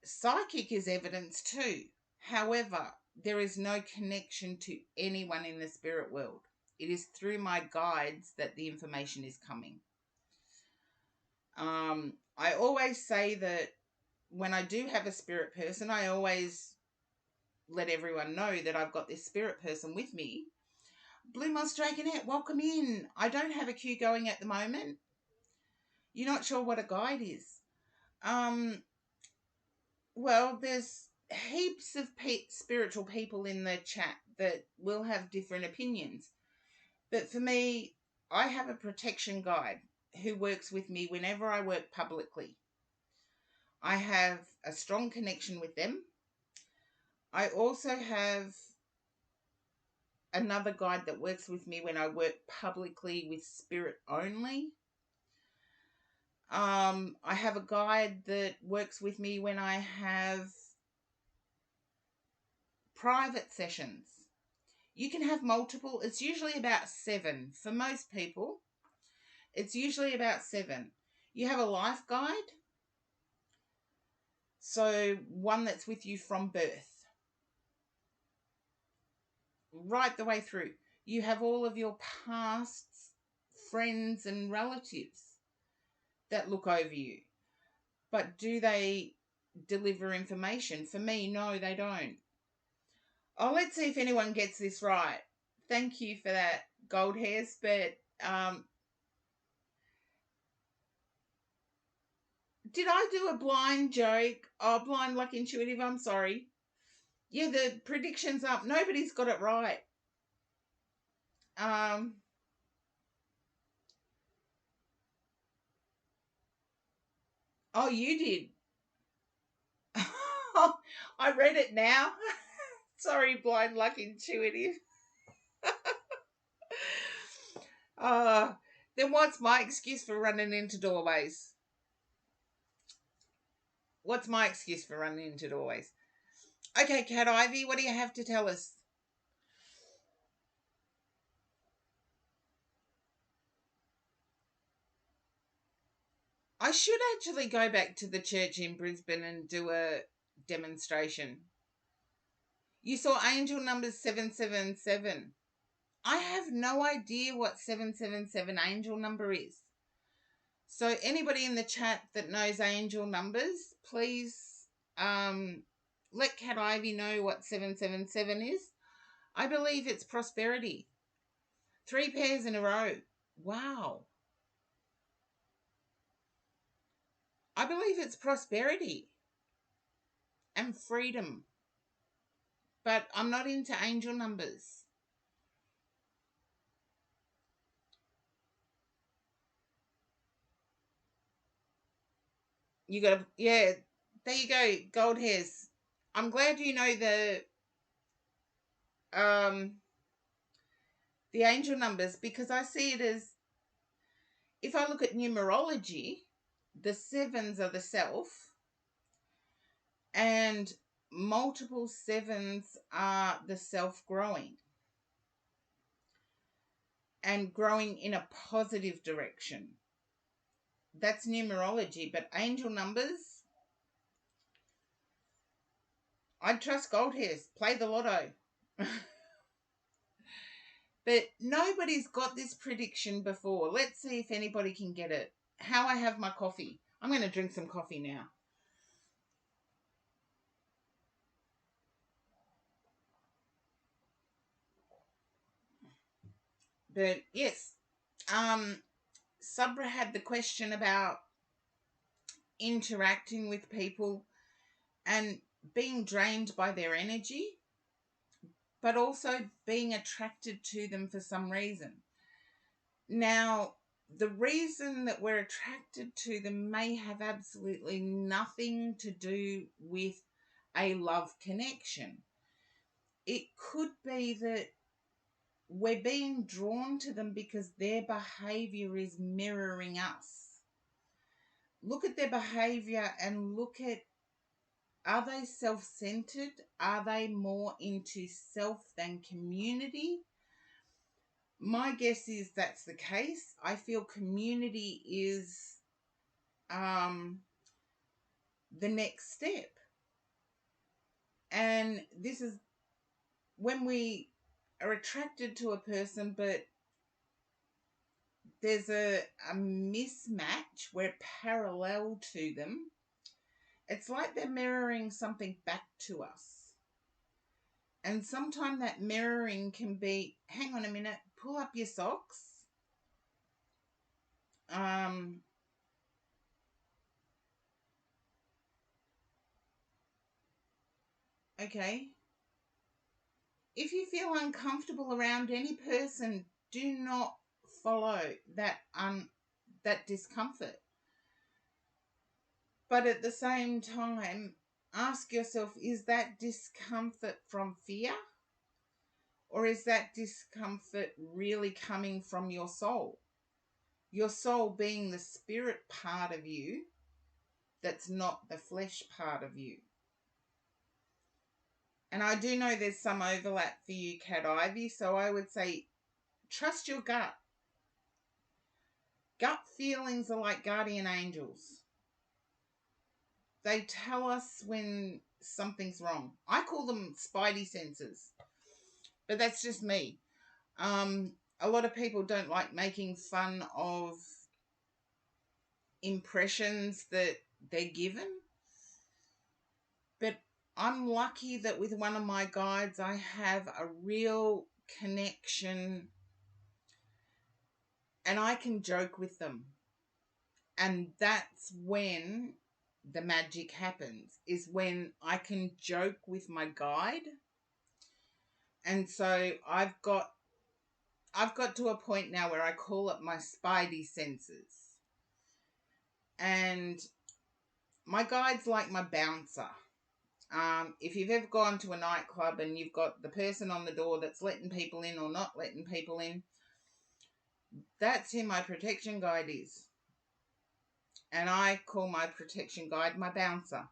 Psychic is evidence too. However, there is no connection to anyone in the spirit world. It is through my guides that the information is coming. I always say that when I do have a spirit person, I always let everyone know that I've got this spirit person with me. Blue Moss Dragonette, welcome in. I don't have a queue going at the moment. You're not sure what a guide is. Well, there's heaps of spiritual people in the chat that will have different opinions. But for me, I have a protection guide who works with me whenever I work publicly. I have a strong connection with them. I also have another guide that works with me when I work publicly with spirit only. I have a guide that works with me when I have private sessions. You can have multiple. It's usually about 7. For most people, it's usually about 7. You have a life guide. So one that's with you from birth. Right the way through. You have all of your past friends and relatives that look over you. But do they deliver information? For me, no, they don't. Oh, let's see if anyone gets this right. Thank you for that, Gold Hairs. But did I do a blind joke? Oh, blind luck intuitive, I'm sorry. Yeah, the prediction's up. Nobody's got it right. Oh, you did. I read it now. Sorry, blind luck intuitive. Then what's my excuse for running into doorways? What's my excuse for running into doorways? Okay, Cat Ivy, what do you have to tell us? I should actually go back to the church in Brisbane and do a demonstration. You saw angel number 777. I have no idea what 777 angel number is. So anybody in the chat that knows angel numbers, please let Cat Ivy know what 777 is. I believe it's prosperity. 3 pairs in a row. Wow. I believe it's prosperity and freedom. But I'm not into angel numbers. You got to, yeah, There you go, gold hairs. I'm glad you know um the angel numbers, because I see it as, if I look at numerology, the sevens are the self, and multiple sevens are the self growing and growing in a positive direction. That's numerology, but angel numbers, I'd trust gold hairs. Play the lotto. But nobody's got this prediction before. Let's see if anybody can get it. How I have my coffee. I'm going to drink some coffee now. But yes, Sabra had the question about interacting with people and being drained by their energy, but also being attracted to them for some reason. Now, the reason that we're attracted to them may have absolutely nothing to do with a love connection. It could be that we're being drawn to them because their behavior is mirroring us. Look at their behavior and look at, are they self-centered? Are they more into self than community? My guess is that's the case. I feel community is the next step. And this is when we are attracted to a person, but there's a mismatch, we're parallel to them. It's like they're mirroring something back to us. And sometimes that mirroring can be, hang on a minute, pull up your socks. Okay. If you feel uncomfortable around any person, do not follow that discomfort. But at the same time, ask yourself, is that discomfort from fear? Or is that discomfort really coming from your soul? Your soul being the spirit part of you that's not the flesh part of you. And I do know there's some overlap for you, Cat Ivy, so I would say trust your gut. Gut feelings are like guardian angels. They tell us when something's wrong. I call them spidey senses, but that's just me. A lot of people don't like making fun of impressions that they're given, but I'm lucky that with one of my guides I have a real connection and I can joke with them. And that's when the magic happens, is when I can joke with my guide. And so I've got to a point now where I call it my spidey senses. And my guide's like my bouncer. If you've ever gone to a nightclub and you've got the person on the door that's letting people in or not letting people in, that's who my protection guide is. And I call my protection guide my bouncer.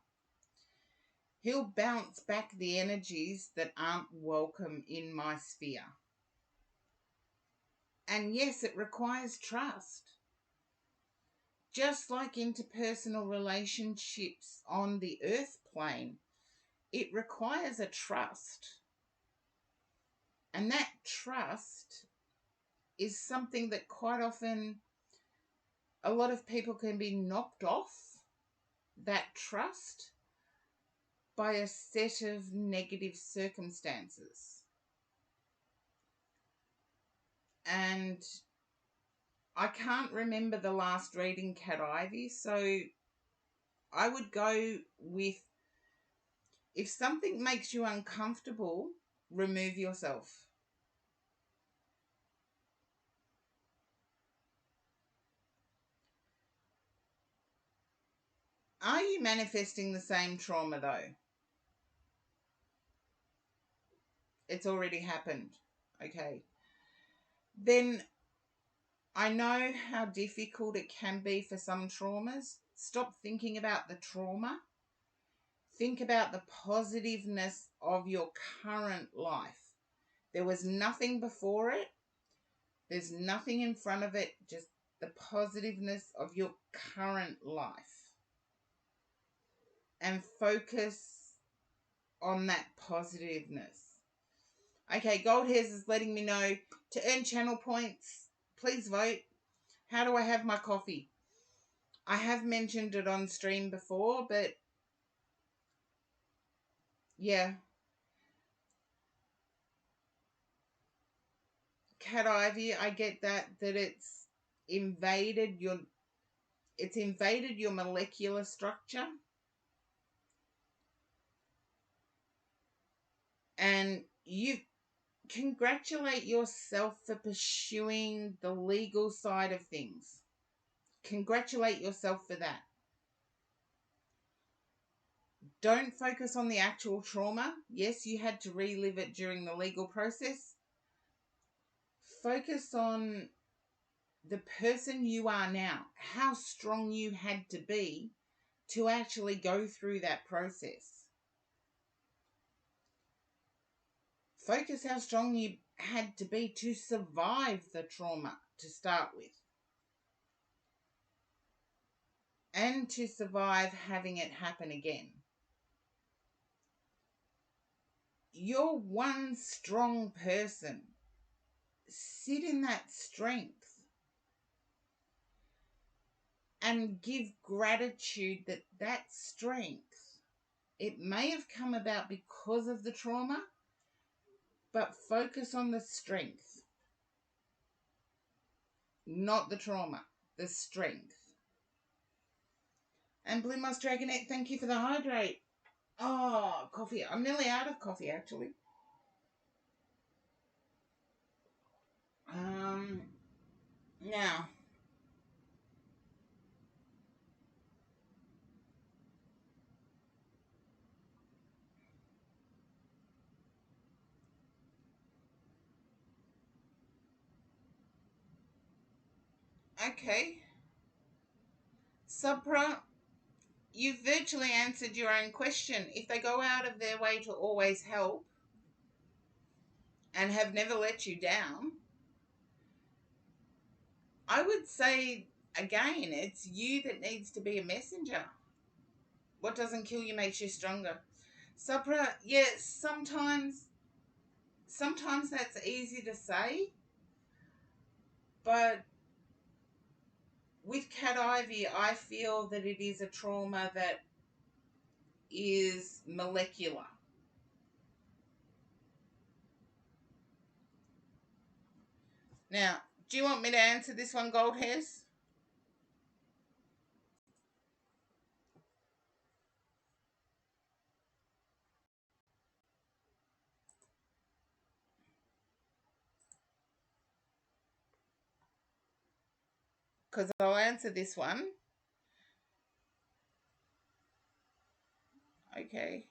He'll bounce back the energies that aren't welcome in my sphere. And yes, it requires trust. Just like interpersonal relationships on the earth plane, it requires a trust. And that trust is something that quite often a lot of people can be knocked off that trust by a set of negative circumstances. And I can't remember the last reading, Cat Ivy, so I would go with, if something makes you uncomfortable, remove yourself. Are you manifesting the same trauma though? It's already happened. Okay. Then I know how difficult it can be for some traumas. Stop thinking about the trauma. Think about the positiveness of your current life. There was nothing before it. There's nothing in front of it. Just the positiveness of your current life. And focus on that positiveness. Okay, Gold Hairs is letting me know to earn channel points, please vote. How do I have my coffee? I have mentioned it on stream before, but yeah. Cat Ivy, I get that it's invaded your molecular structure, and you congratulate yourself for pursuing the legal side of things. Congratulate yourself for that. Don't focus on the actual trauma. Yes, you had to relive it during the legal process. Focus on the person you are now, how strong you had to be to actually go through that process. Focus how strong you had to be to survive the trauma to start with, and to survive having it happen again. You're one strong person. Sit in that strength and give gratitude that strength, it may have come about because of the trauma, but focus on the strength, not the trauma, the strength. And Blue Moss Dragonette, thank you for the hydrate. Oh, coffee. I'm nearly out of coffee, actually. Now. Okay. Supra, you've virtually answered your own question. If they go out of their way to always help and have never let you down, I would say, again, it's you that needs to be a messenger. What doesn't kill you makes you stronger. Supra, yes, sometimes that's easy to say, but with Cat Ivy, I feel that it is a trauma that is molecular. Now, do you want me to answer this one, Gold Hairs? Because I'll answer this one. Okay.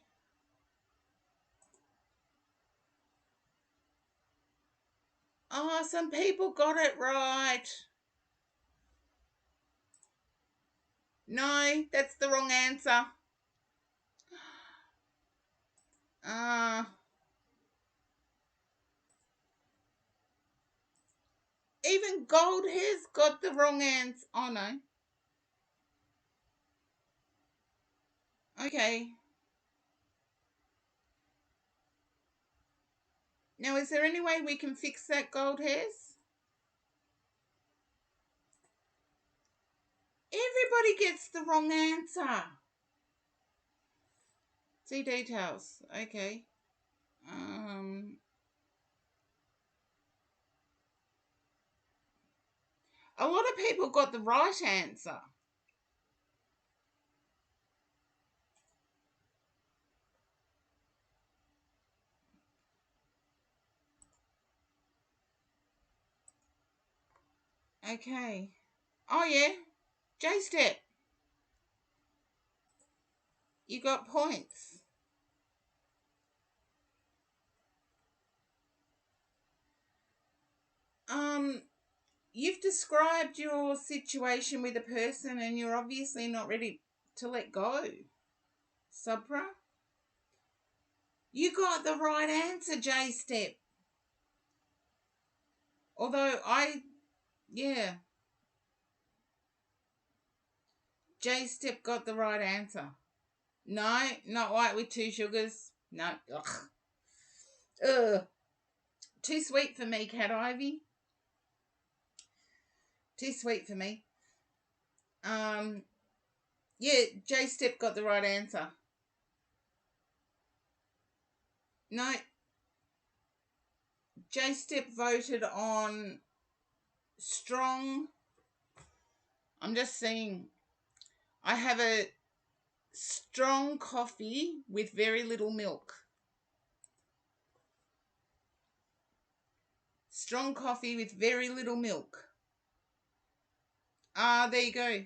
Oh, some people got it right. No, that's the wrong answer. Even Gold Hairs got the wrong answer. Oh, no. Okay. Now, is there any way we can fix that, Gold Hairs? Everybody gets the wrong answer. See details. Okay. A lot of people got the right answer. Okay. Oh, yeah. J-Step. You got points. You've described your situation with a person and you're obviously not ready to let go. Subra? You got the right answer, J Step. Although yeah, J Step got the right answer. No, not white with 2 sugars. No. Ugh. Ugh. Too sweet for me, Cat Ivy. Too sweet for me. Yeah, J Step got the right answer. No, J Step voted on strong. I'm just seeing. I have a strong coffee with very little milk. Strong coffee with very little milk. There you go.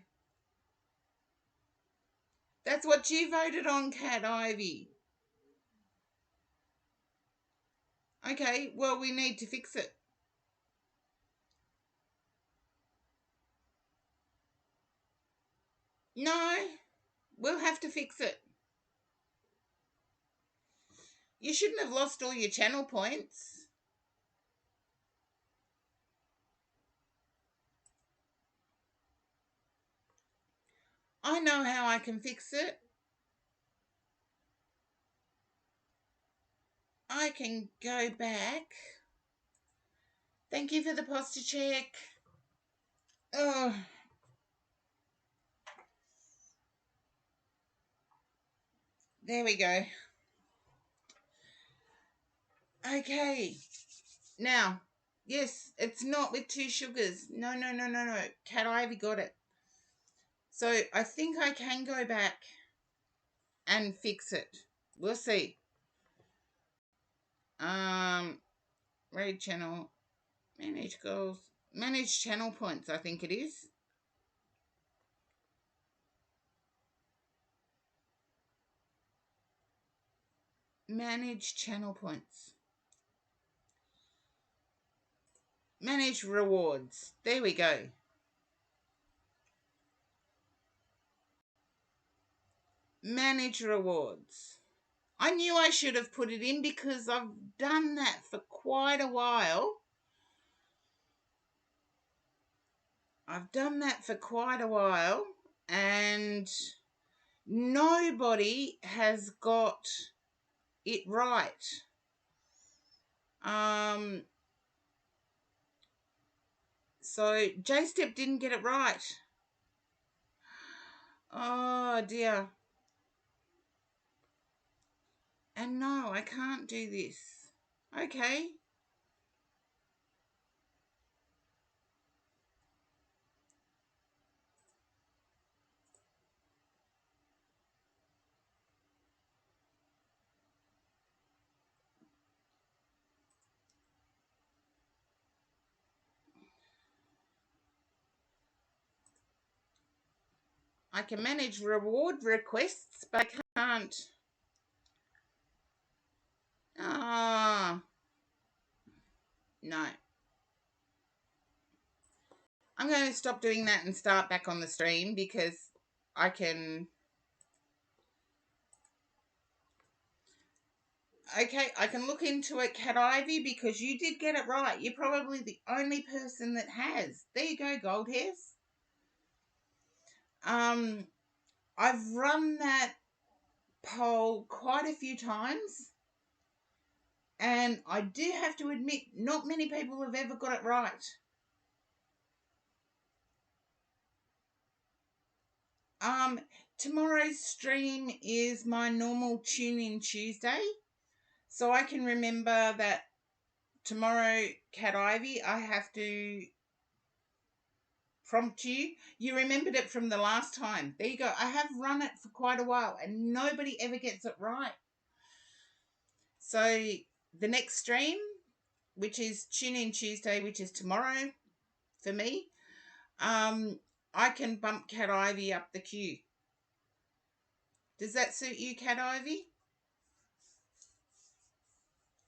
That's what you voted on, Cat Ivy. Okay, well, we need to fix it. No, we'll have to fix it. You shouldn't have lost all your channel points. I know how I can fix it. I can go back. Thank you for the posture check. Oh. There we go. Okay. Now, yes, it's not with 2 sugars. No. Cat Ivy got it. So I think I can go back and fix it. We'll see. Raid channel. Manage goals. Manage channel points, I think it is. Manage channel points. Manage rewards. There we go. Manage rewards. I knew I should have put it in because I've done that for quite a while. And nobody has got it right. So J-Step didn't get it right. Oh dear. And no, I can't do this. Okay. I can manage reward requests, but I can't. No. I'm going to stop doing that and start back on the stream because I can... Okay, I can look into it, Cat Ivy, because you did get it right. You're probably the only person that has. There you go, Gold Hairs. I've run that poll quite a few times, and I do have to admit, not many people have ever got it right. Tomorrow's stream is my normal tune-in Tuesday, so I can remember that tomorrow, Cat Ivy, I have to prompt you. You remembered it from the last time. There you go. I have run it for quite a while, and nobody ever gets it right. So the next stream, which is Tune-In Tuesday, which is tomorrow for me, I can bump Cat Ivy up the queue. Does that suit you, Cat Ivy?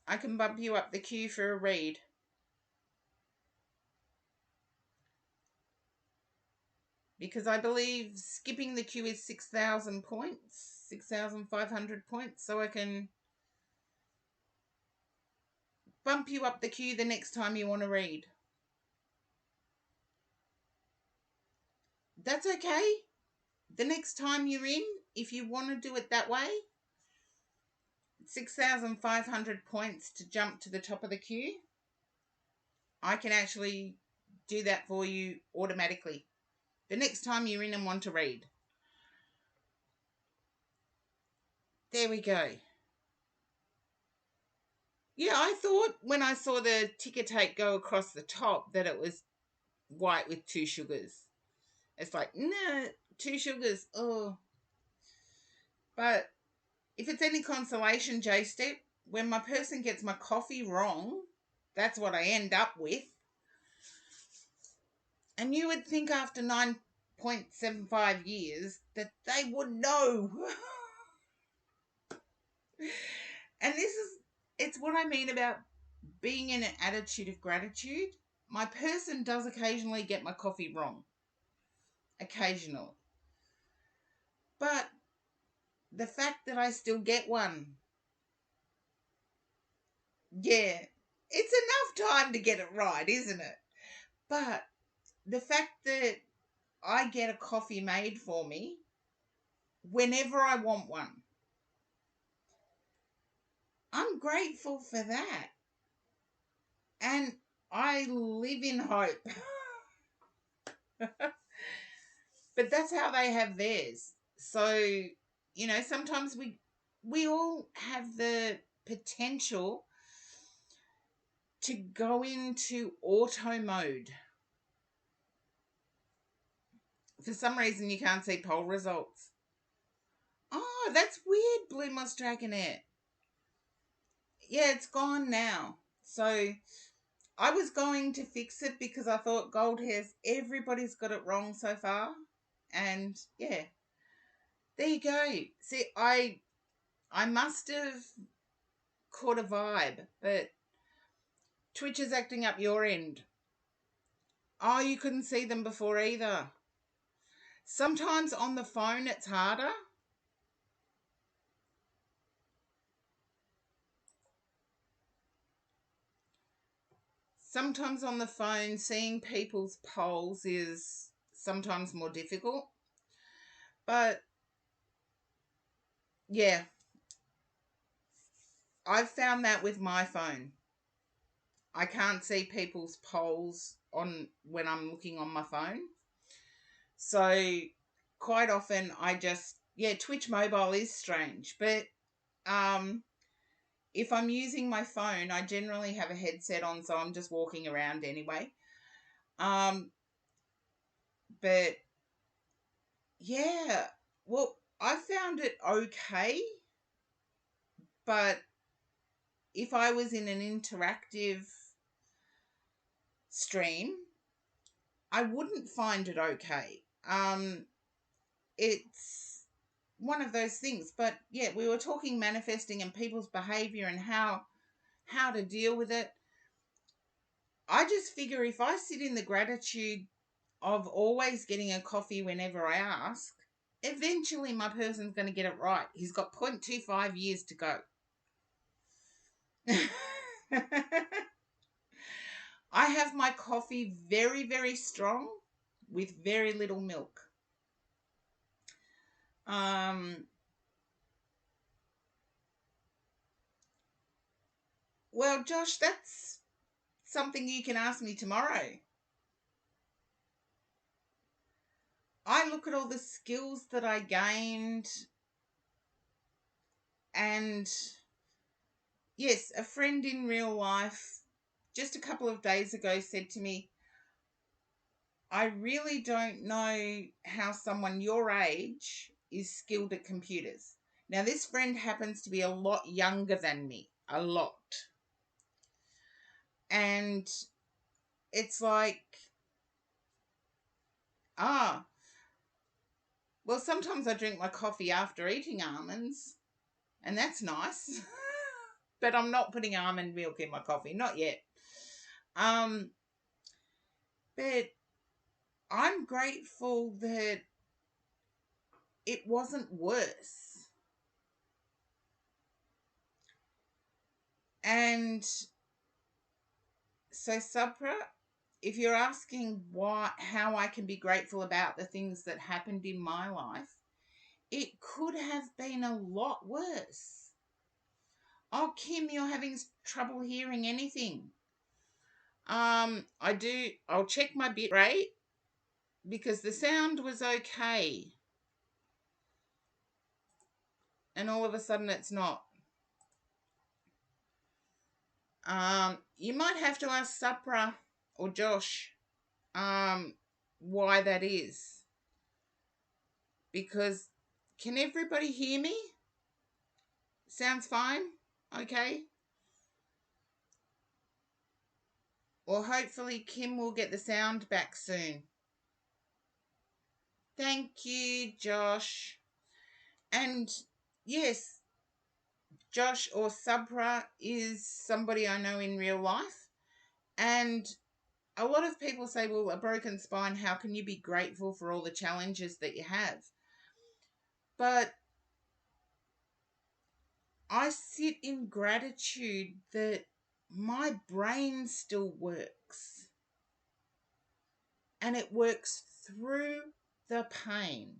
I can bump you up the queue for a read. Because I believe skipping the queue is 6,000 points, 6,500 points, so I can bump you up the queue the next time you want to read. That's okay. The next time you're in, if you want to do it that way, 6,500 points to jump to the top of the queue, I can actually do that for you automatically. The next time you're in and want to read. There we go. Yeah, I thought when I saw the ticker tape go across the top that it was white with 2 sugars. It's like, no, 2 sugars. Oh. But if it's any consolation, J-Step, when my person gets my coffee wrong, that's what I end up with. And you would think after 9.75 years that they would know. And it's what I mean about being in an attitude of gratitude. My person does occasionally get my coffee wrong. Occasionally. But the fact that I still get one, yeah, it's enough time to get it right, isn't it? But the fact that I get a coffee made for me whenever I want one, I'm grateful for that. And I live in hope. But that's how they have theirs. So, sometimes we all have the potential to go into auto mode. For some reason, you can't see poll results. Oh, that's weird, Blue Moss Dragonet. Yeah, it's gone now. So I was going to fix it because I thought gold hairs, everybody's got it wrong so far. And yeah, there you go. See, I must have caught a vibe, but Twitch is acting up your end. Oh, you couldn't see them before either. Sometimes on the phone it's harder. Sometimes on the phone, seeing people's polls is sometimes more difficult. But yeah, I've found that with my phone. I can't see people's polls on when I'm looking on my phone. So quite often Twitch mobile is strange, but if I'm using my phone, I generally have a headset on, so I'm just walking around anyway. But yeah, well, I found it okay, but if I was in an interactive stream, I wouldn't find it okay. It's one of those things. But yeah, we were talking manifesting and people's behavior and how to deal with it. I just figure if I sit in the gratitude of always getting a coffee whenever I ask, eventually my person's going to get it right. He's got 0.25 years to go. I have my coffee very, very strong with very little milk. Well, Josh, that's something you can ask me tomorrow. I look at all the skills that I gained, and yes, a friend in real life just a couple of days ago said to me, I really don't know how someone your age is skilled at computers. Now, this friend happens to be a lot younger than me, a lot. And it's like, Well, sometimes I drink my coffee after eating almonds, and that's nice. But I'm not putting almond milk in my coffee, not yet. Um, but I'm grateful that it wasn't worse. And so, Sabra, if you're asking how I can be grateful about the things that happened in my life, it could have been a lot worse. Oh, Kim, you're having trouble hearing anything. I'll check my bit rate because the sound was okay. And all of a sudden it's not. You might have to ask Sapra or Josh, why that is. Because can everybody hear me? Sounds fine? Okay. Or hopefully Kim will get the sound back soon. Thank you, Josh. And yes, Josh or Sabra is somebody I know in real life. And a lot of people say, well, a broken spine, how can you be grateful for all the challenges that you have? But I sit in gratitude that my brain still works and it works through the pain.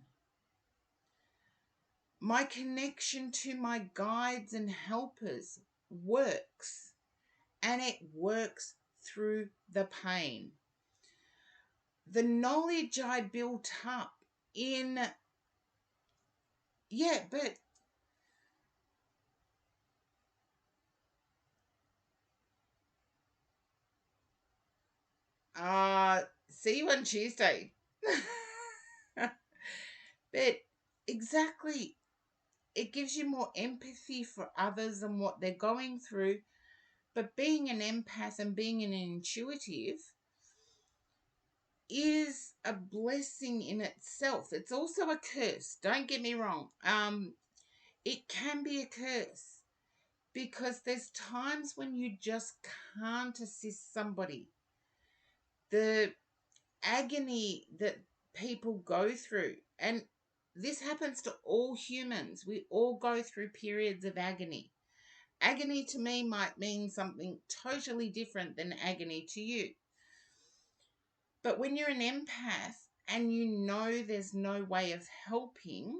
My connection to my guides and helpers works and it works through the pain. The knowledge I built up in, yeah, but see you on Tuesday. But exactly, it gives you more empathy for others and what they're going through. But being an empath and being an intuitive is a blessing in itself. It's also a curse. Don't get me wrong. It can be a curse because there's times when you just can't assist somebody. The agony that people go through, and this happens to all humans. We all go through periods of agony. Agony to me might mean something totally different than agony to you. But when you're an empath and you know there's no way of helping,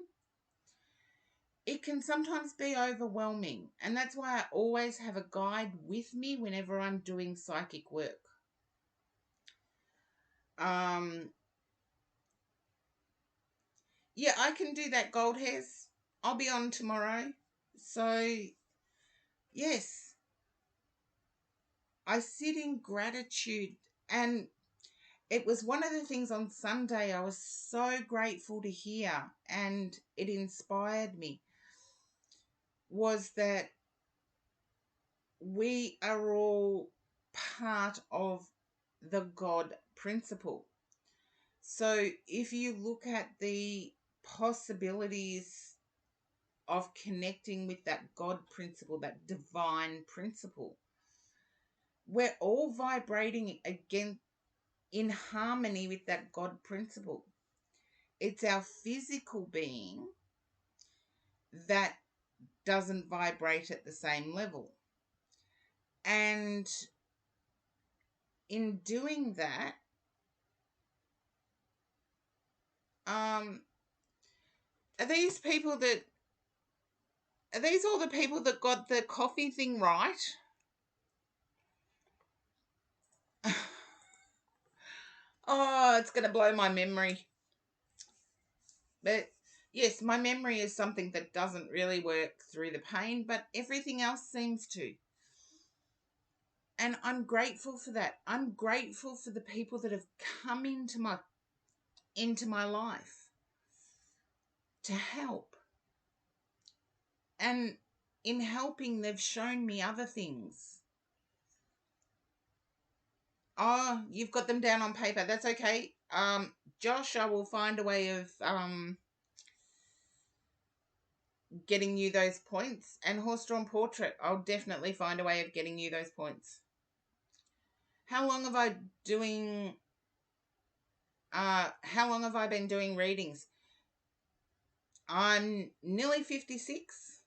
it can sometimes be overwhelming. And that's why I always have a guide with me whenever I'm doing psychic work. Yeah, I can do that, Gold Hairs. I'll be on tomorrow. So, yes, I sit in gratitude. And it was one of the things on Sunday I was so grateful to hear, and it inspired me, was that we are all part of the God principle. So if you look at the possibilities of connecting with that God principle, that divine principle, we're all vibrating again in harmony with that God principle. It's our physical being that doesn't vibrate at the same level. And in doing that, are these people that are these all the people that got the coffee thing right? Oh, it's going to blow my memory. But yes, my memory is something that doesn't really work through the pain, but everything else seems to. And I'm grateful for that. I'm grateful for the people that have come into my life to help. And in helping, they've shown me other things. Oh, you've got them down on paper. That's okay. Josh, I will find a way of getting you those points. And horse-drawn portrait, I'll definitely find a way of getting you those points. How long have I been doing readings? I'm nearly 56.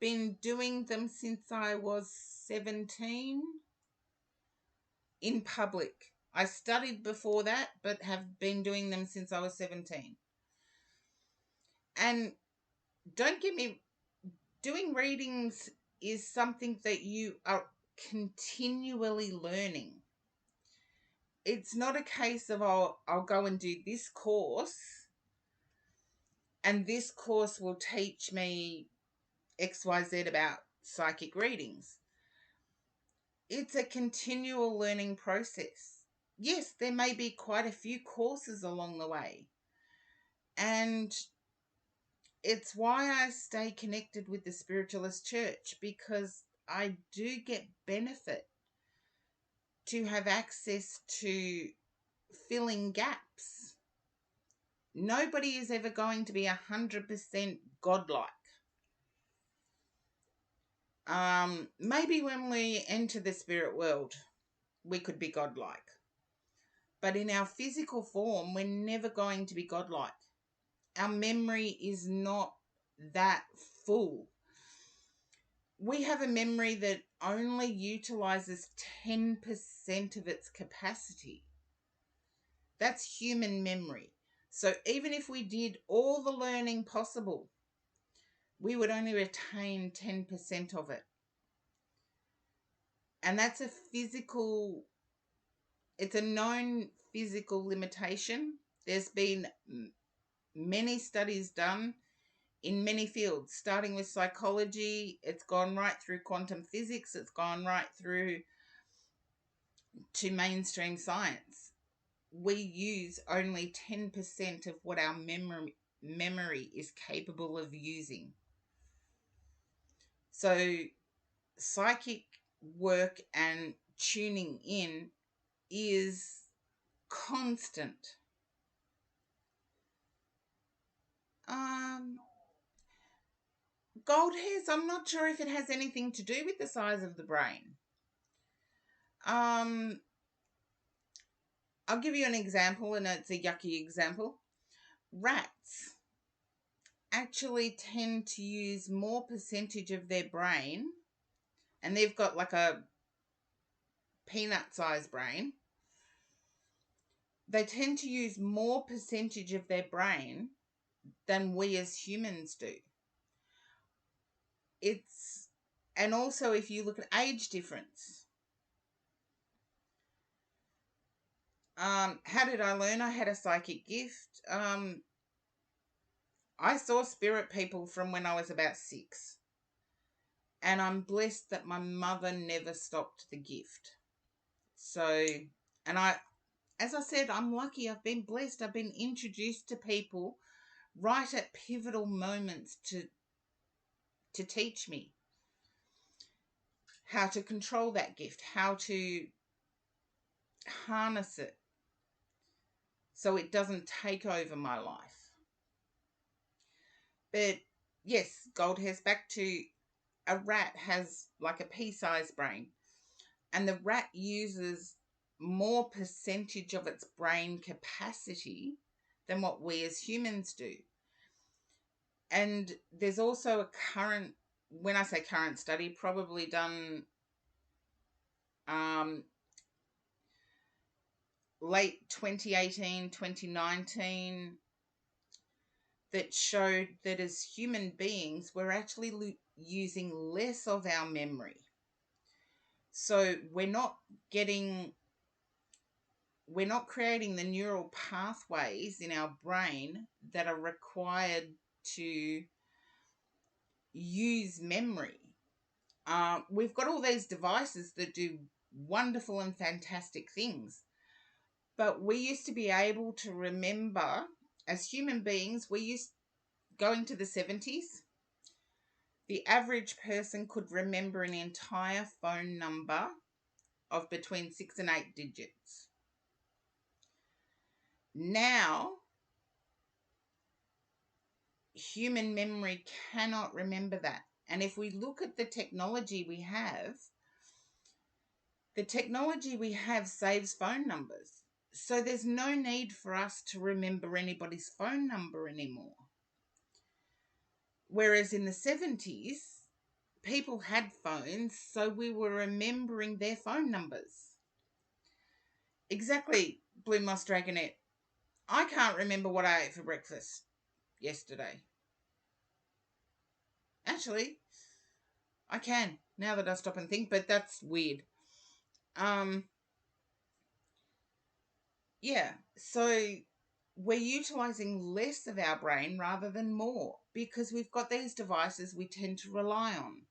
Been doing them since I was 17 in public. I studied before that, but have been doing them since I was 17. And don't get me, doing readings is something that you are continually learning. It's not a case of, I'll go and do this course, and this course will teach me XYZ about psychic readings. It's a continual learning process. Yes, there may be quite a few courses along the way. And it's why I stay connected with the Spiritualist Church, because I do get benefit to have access to filling gaps. Nobody is ever going to be 100% godlike. Maybe when we enter the spirit world, we could be godlike. But in our physical form, we're never going to be godlike. Our memory is not that full. We have a memory that only utilizes 10% of its capacity. That's human memory. So even if we did all the learning possible, we would only retain 10% of it. And that's it's a known physical limitation. There's been many studies done in many fields, starting with psychology. It's gone right through quantum physics. It's gone right through to mainstream science. We use only 10% of what our memory is capable of using. So psychic work and tuning in is constant. Gold hairs, I'm not sure if it has anything to do with the size of the brain. I'll give you an example, and it's a yucky example. Rats actually tend to use more percentage of their brain, and they've got like a peanut-sized brain. They tend to use more percentage of their brain than we as humans do. And also if you look at age difference. How did I learn? I had a psychic gift. I saw spirit people from when I was about 6. And I'm blessed that my mother never stopped the gift. So, and as I said, I'm lucky. I've been blessed. I've been introduced to people right at pivotal moments to teach me how to control that gift, how to harness it so it doesn't take over my life. But yes, gold hairs, back to a rat has like a pea-sized brain, and the rat uses more percentage of its brain capacity than what we as humans do. And there's also a current, when I say current study, probably done late 2018, 2019, that showed that as human beings, we're actually using less of our memory. So we're not creating the neural pathways in our brain that are required to use memory. We've got all these devices that do wonderful and fantastic things, but we used to be able to remember, as human beings, going to the 70s, the average person could remember an entire phone number of between 6 and 8 digits. Now, human memory cannot remember that. And if we look at the technology we have, saves phone numbers. So there's no need for us to remember anybody's phone number anymore. Whereas in the 70s, people had phones, so we were remembering their phone numbers. Exactly, Blue Moss Dragonette. I can't remember what I ate for breakfast yesterday. Actually, I can, now that I stop and think, but that's weird. Yeah, so we're utilizing less of our brain rather than more because we've got these devices we tend to rely on.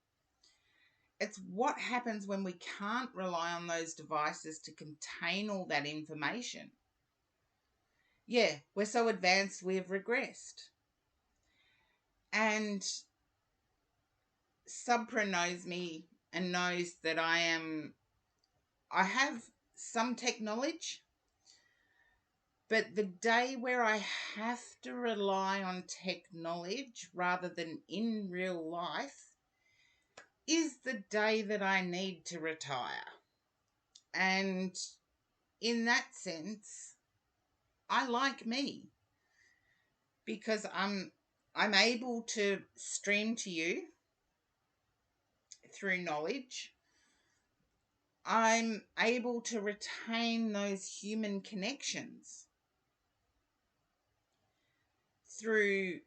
It's what happens when we can't rely on those devices to contain all that information. Yeah, we're so advanced we have regressed. And Subpra knows me and knows that I have some tech knowledge, but the day where I have to rely on tech knowledge rather than in real life is the day that I need to retire. And in that sense, I like me because I'm able to stream to you through knowledge. I'm able to retain those human connections through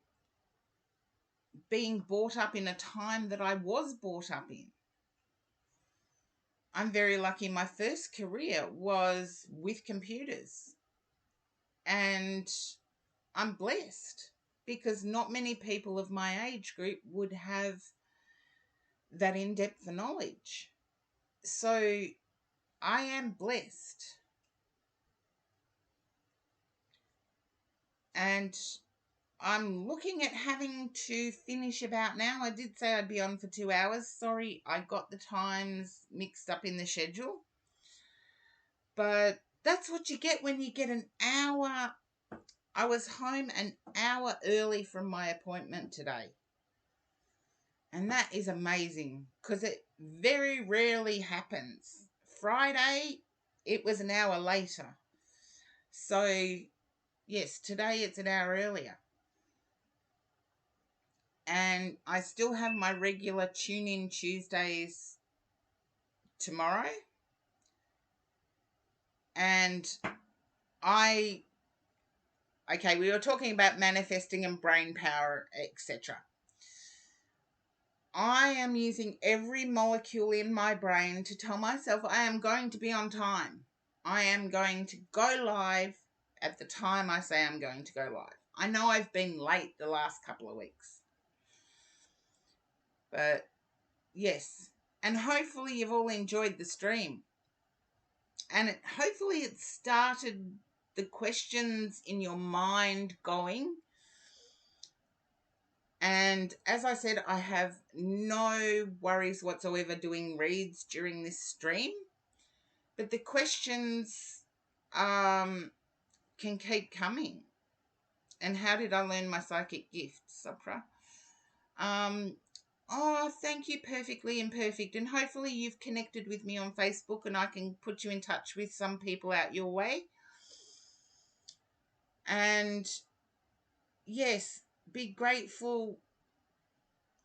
being brought up in a time that I was brought up in. I'm very lucky. My first career was with computers, and I'm blessed because not many people of my age group would have that in-depth knowledge. So I am blessed. And I'm looking at having to finish about now. I did say I'd be on for 2 hours. Sorry, I got the times mixed up in the schedule. But that's what you get when you get an hour. I was home an hour early from my appointment today. And that is amazing because it very rarely happens. Friday, it was an hour later. So, yes, today it's an hour earlier. And I still have my regular tune-in Tuesdays tomorrow. And we were talking about manifesting and brain power, etc. I am using every molecule in my brain to tell myself I am going to be on time. I am going to go live at the time I say I'm going to go live. I know I've been late the last couple of weeks. But yes, and hopefully you've all enjoyed the stream. And hopefully it started the questions in your mind going. And as I said, I have no worries whatsoever doing reads during this stream. But the questions can keep coming. And how did I learn my psychic gift, Supra? Thank you, Perfectly Imperfect. And hopefully you've connected with me on Facebook and I can put you in touch with some people out your way. And yes, be grateful.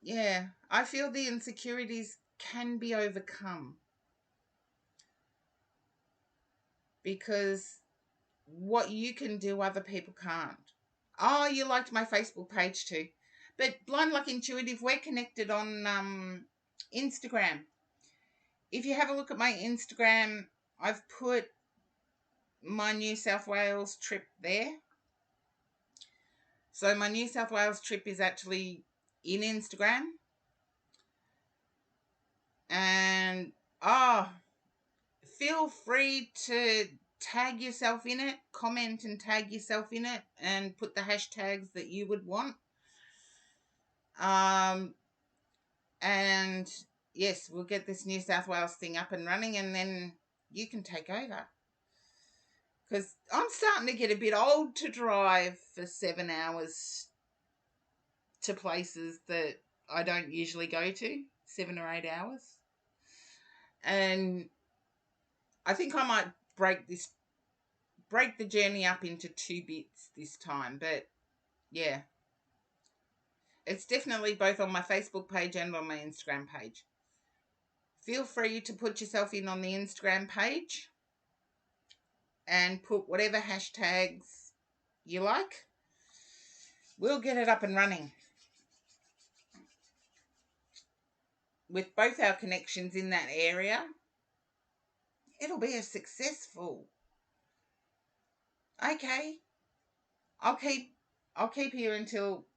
Yeah, I feel the insecurities can be overcome because what you can do, other people can't. Oh, you liked my Facebook page too. But Blind Luck Intuitive, we're connected on Instagram. If you have a look at my Instagram, I've put my New South Wales trip there. So my New South Wales trip is actually in Instagram. And feel free to tag yourself in it, comment and tag yourself in it, and put the hashtags that you would want. And yes, we'll get this New South Wales thing up and running, and then you can take over. Because I'm starting to get a bit old to drive for 7 hours to places that I don't usually go to, 7 or 8 hours. And I think I might break the journey up into 2 bits this time. But yeah, it's definitely both on my Facebook page and on my Instagram page. Feel free to put yourself in on the Instagram page and put whatever hashtags you like. We'll get it up and running. With both our connections in that area, it'll be a successful. Okay, I'll keep here until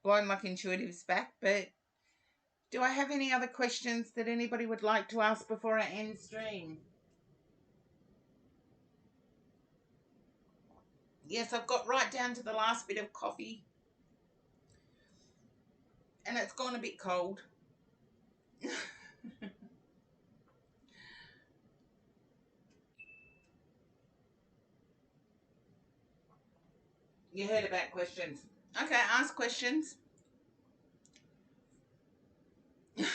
Blind Luck Intuitive's back, but do I have any other questions that anybody would like to ask before I end stream? Yes, I've got right down to the last bit of coffee, and it's gone a bit cold. You heard about questions. Okay, ask questions. You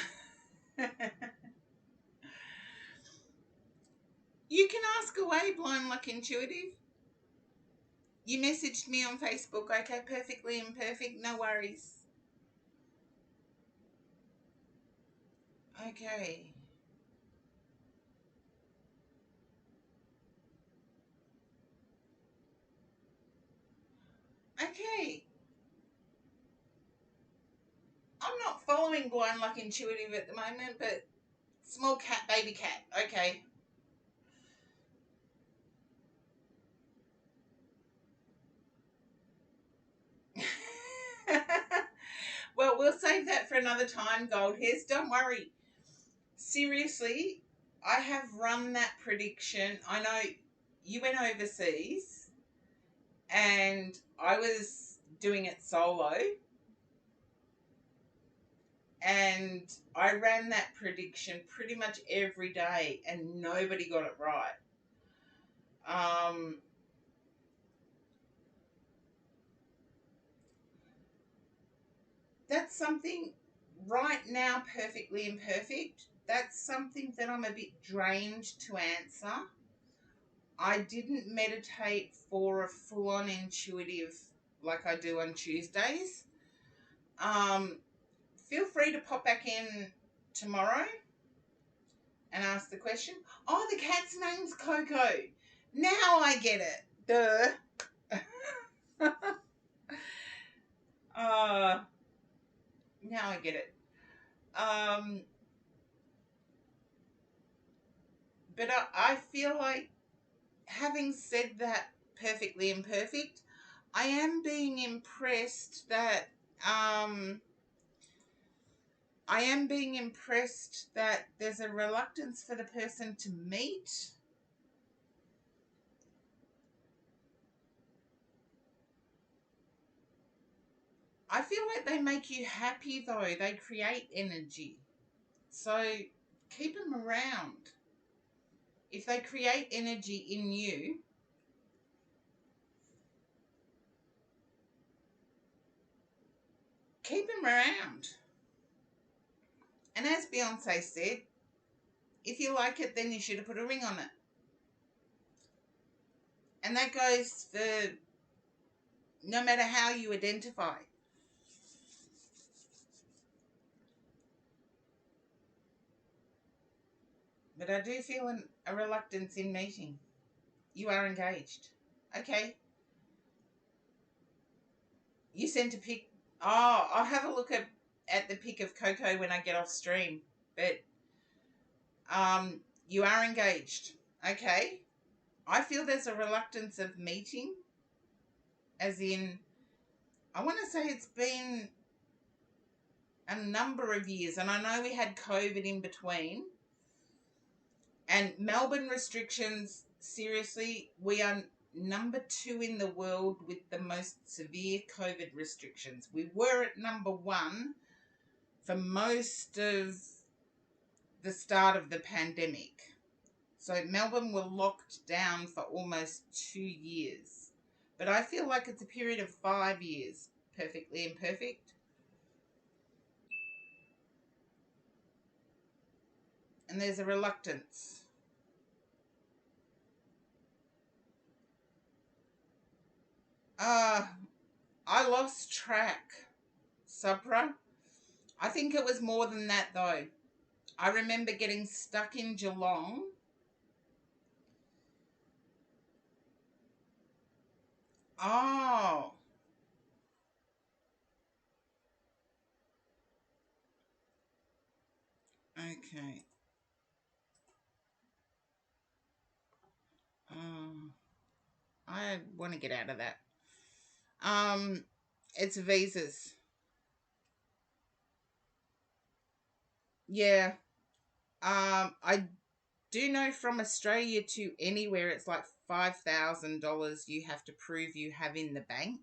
can ask away, Blind Luck Intuitive. You messaged me on Facebook. Okay, perfectly imperfect. No worries. Okay. Okay. I'm not following Blind Luck Intuitive at the moment, but small cat, baby cat. Okay. Well, we'll save that for another time, Gold Hairs. Don't worry. Seriously, I have run that prediction. I know you went overseas and I was doing it solo. And I ran that prediction pretty much every day and nobody got it right. That's something right now, perfectly imperfect. That's something that I'm a bit drained to answer. I didn't meditate for a full-on intuitive like I do on Tuesdays. Feel free to pop back in tomorrow and ask the question. Oh, the cat's name's Coco. Now I get it. Duh. Now I get it. But I feel like, having said that, perfectly imperfect, I am being impressed that there's a reluctance for the person to meet. I feel like they make you happy though. They create energy. So keep them around. If they create energy in you, keep them around. And as Beyonce said, if you like it, then you should have put a ring on it. And that goes for no matter how you identify. But I do feel a reluctance in meeting. You are engaged. Okay. You sent a pic. Oh, I'll have a look at the pic of Coco when I get off stream. But you are engaged. Okay. I feel there's a reluctance of meeting. As in, I want to say it's been a number of years. And I know we had COVID in between. And Melbourne restrictions, seriously, we are number 2 in the world with the most severe COVID restrictions. We were at number 1 for most of the start of the pandemic. So Melbourne were locked down for almost 2 years. But I feel like it's a period of 5 years, perfectly imperfect. and there's a reluctance. I lost track. Sabra. I think it was more than that though. I remember getting stuck in Geelong. Oh. Okay. I want to get out of that. It's visas. Yeah. I do know from Australia to anywhere it's like $5,000 you have to prove you have in the bank.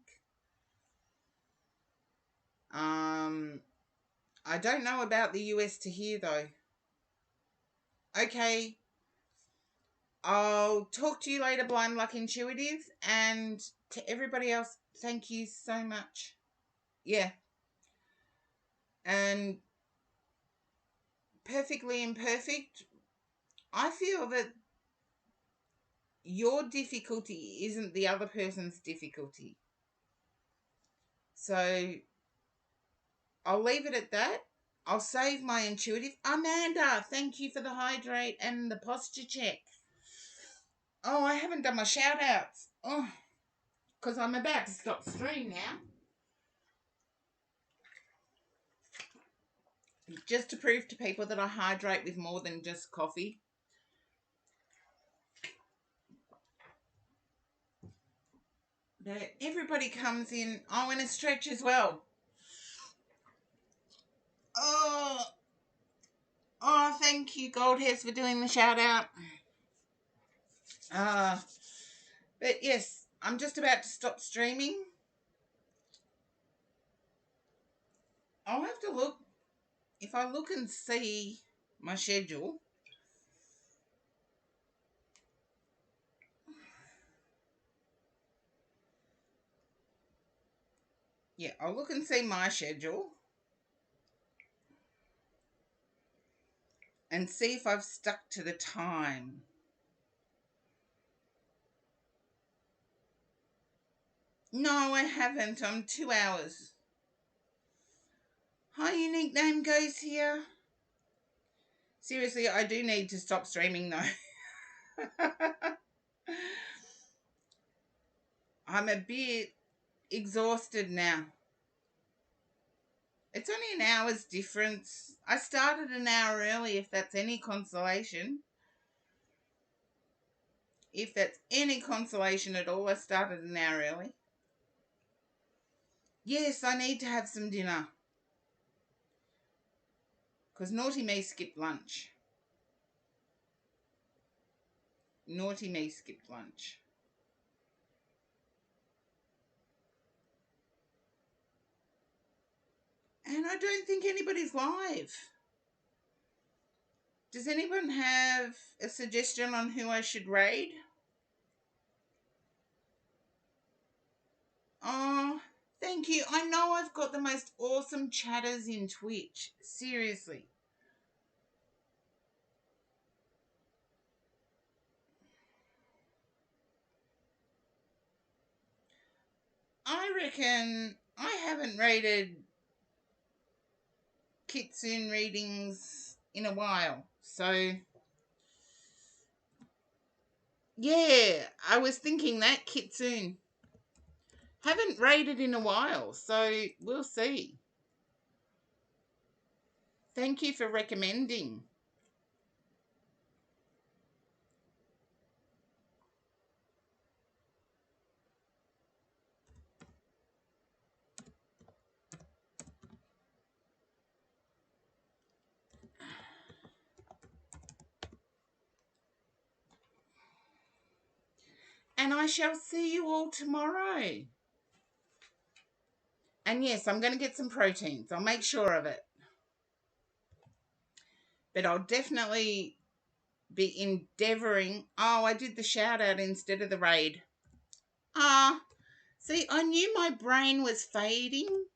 I don't know about the US to here though. Okay. I'll talk to you later, Blind Luck Intuitive, and to everybody else, thank you so much. Yeah. And perfectly imperfect, I feel that your difficulty isn't the other person's difficulty. So I'll leave it at that. I'll save my intuitive. Amanda, thank you for the hydrate and the posture check. Oh, I haven't done my shout outs. Oh, because I'm about to stop stream now. Just to prove to people that I hydrate with more than just coffee. But everybody comes in. I want to stretch as well. Oh, thank you, Goldheads, for doing the shout out. But yes, I'm just about to stop streaming. I'll have to look. If I look and see my schedule. Yeah, I'll look and see my schedule. And see if I've stuck to the time. No, I haven't. I'm 2 hours. Hi, unique name goes here. Seriously, I do need to stop streaming though. I'm a bit exhausted now. It's only an hour's difference. I started an hour early, if that's any consolation. If that's any consolation at all, I started an hour early. Yes, I need to have some dinner. Because naughty me skipped lunch. Naughty me skipped lunch. And I don't think anybody's live. Does anyone have a suggestion on who I should raid? Oh, thank you. I know I've got the most awesome chatters in Twitch. Seriously. I reckon I haven't rated Kitsune readings in a while. So, yeah, I was thinking that Kitsune. Haven't rated in a while, so we'll see. Thank you for recommending. And I shall see you all tomorrow. And yes, I'm going to get some proteins. I'll make sure of it. But I'll definitely be endeavouring. Oh, I did the shout out instead of the raid. See, I knew my brain was fading.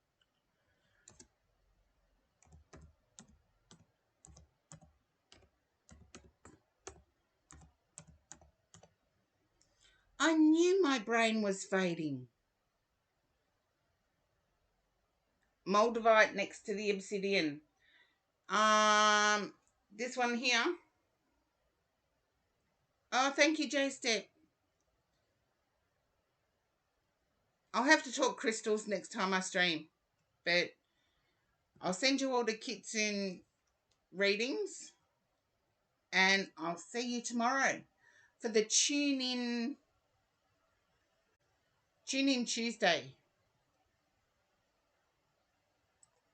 I knew my brain was fading. Moldavite next to the obsidian. This one here. Oh, thank you, J Step. I'll have to talk crystals next time I stream, but I'll send you all the kits and readings, and I'll see you tomorrow for the Tune In Tuesday.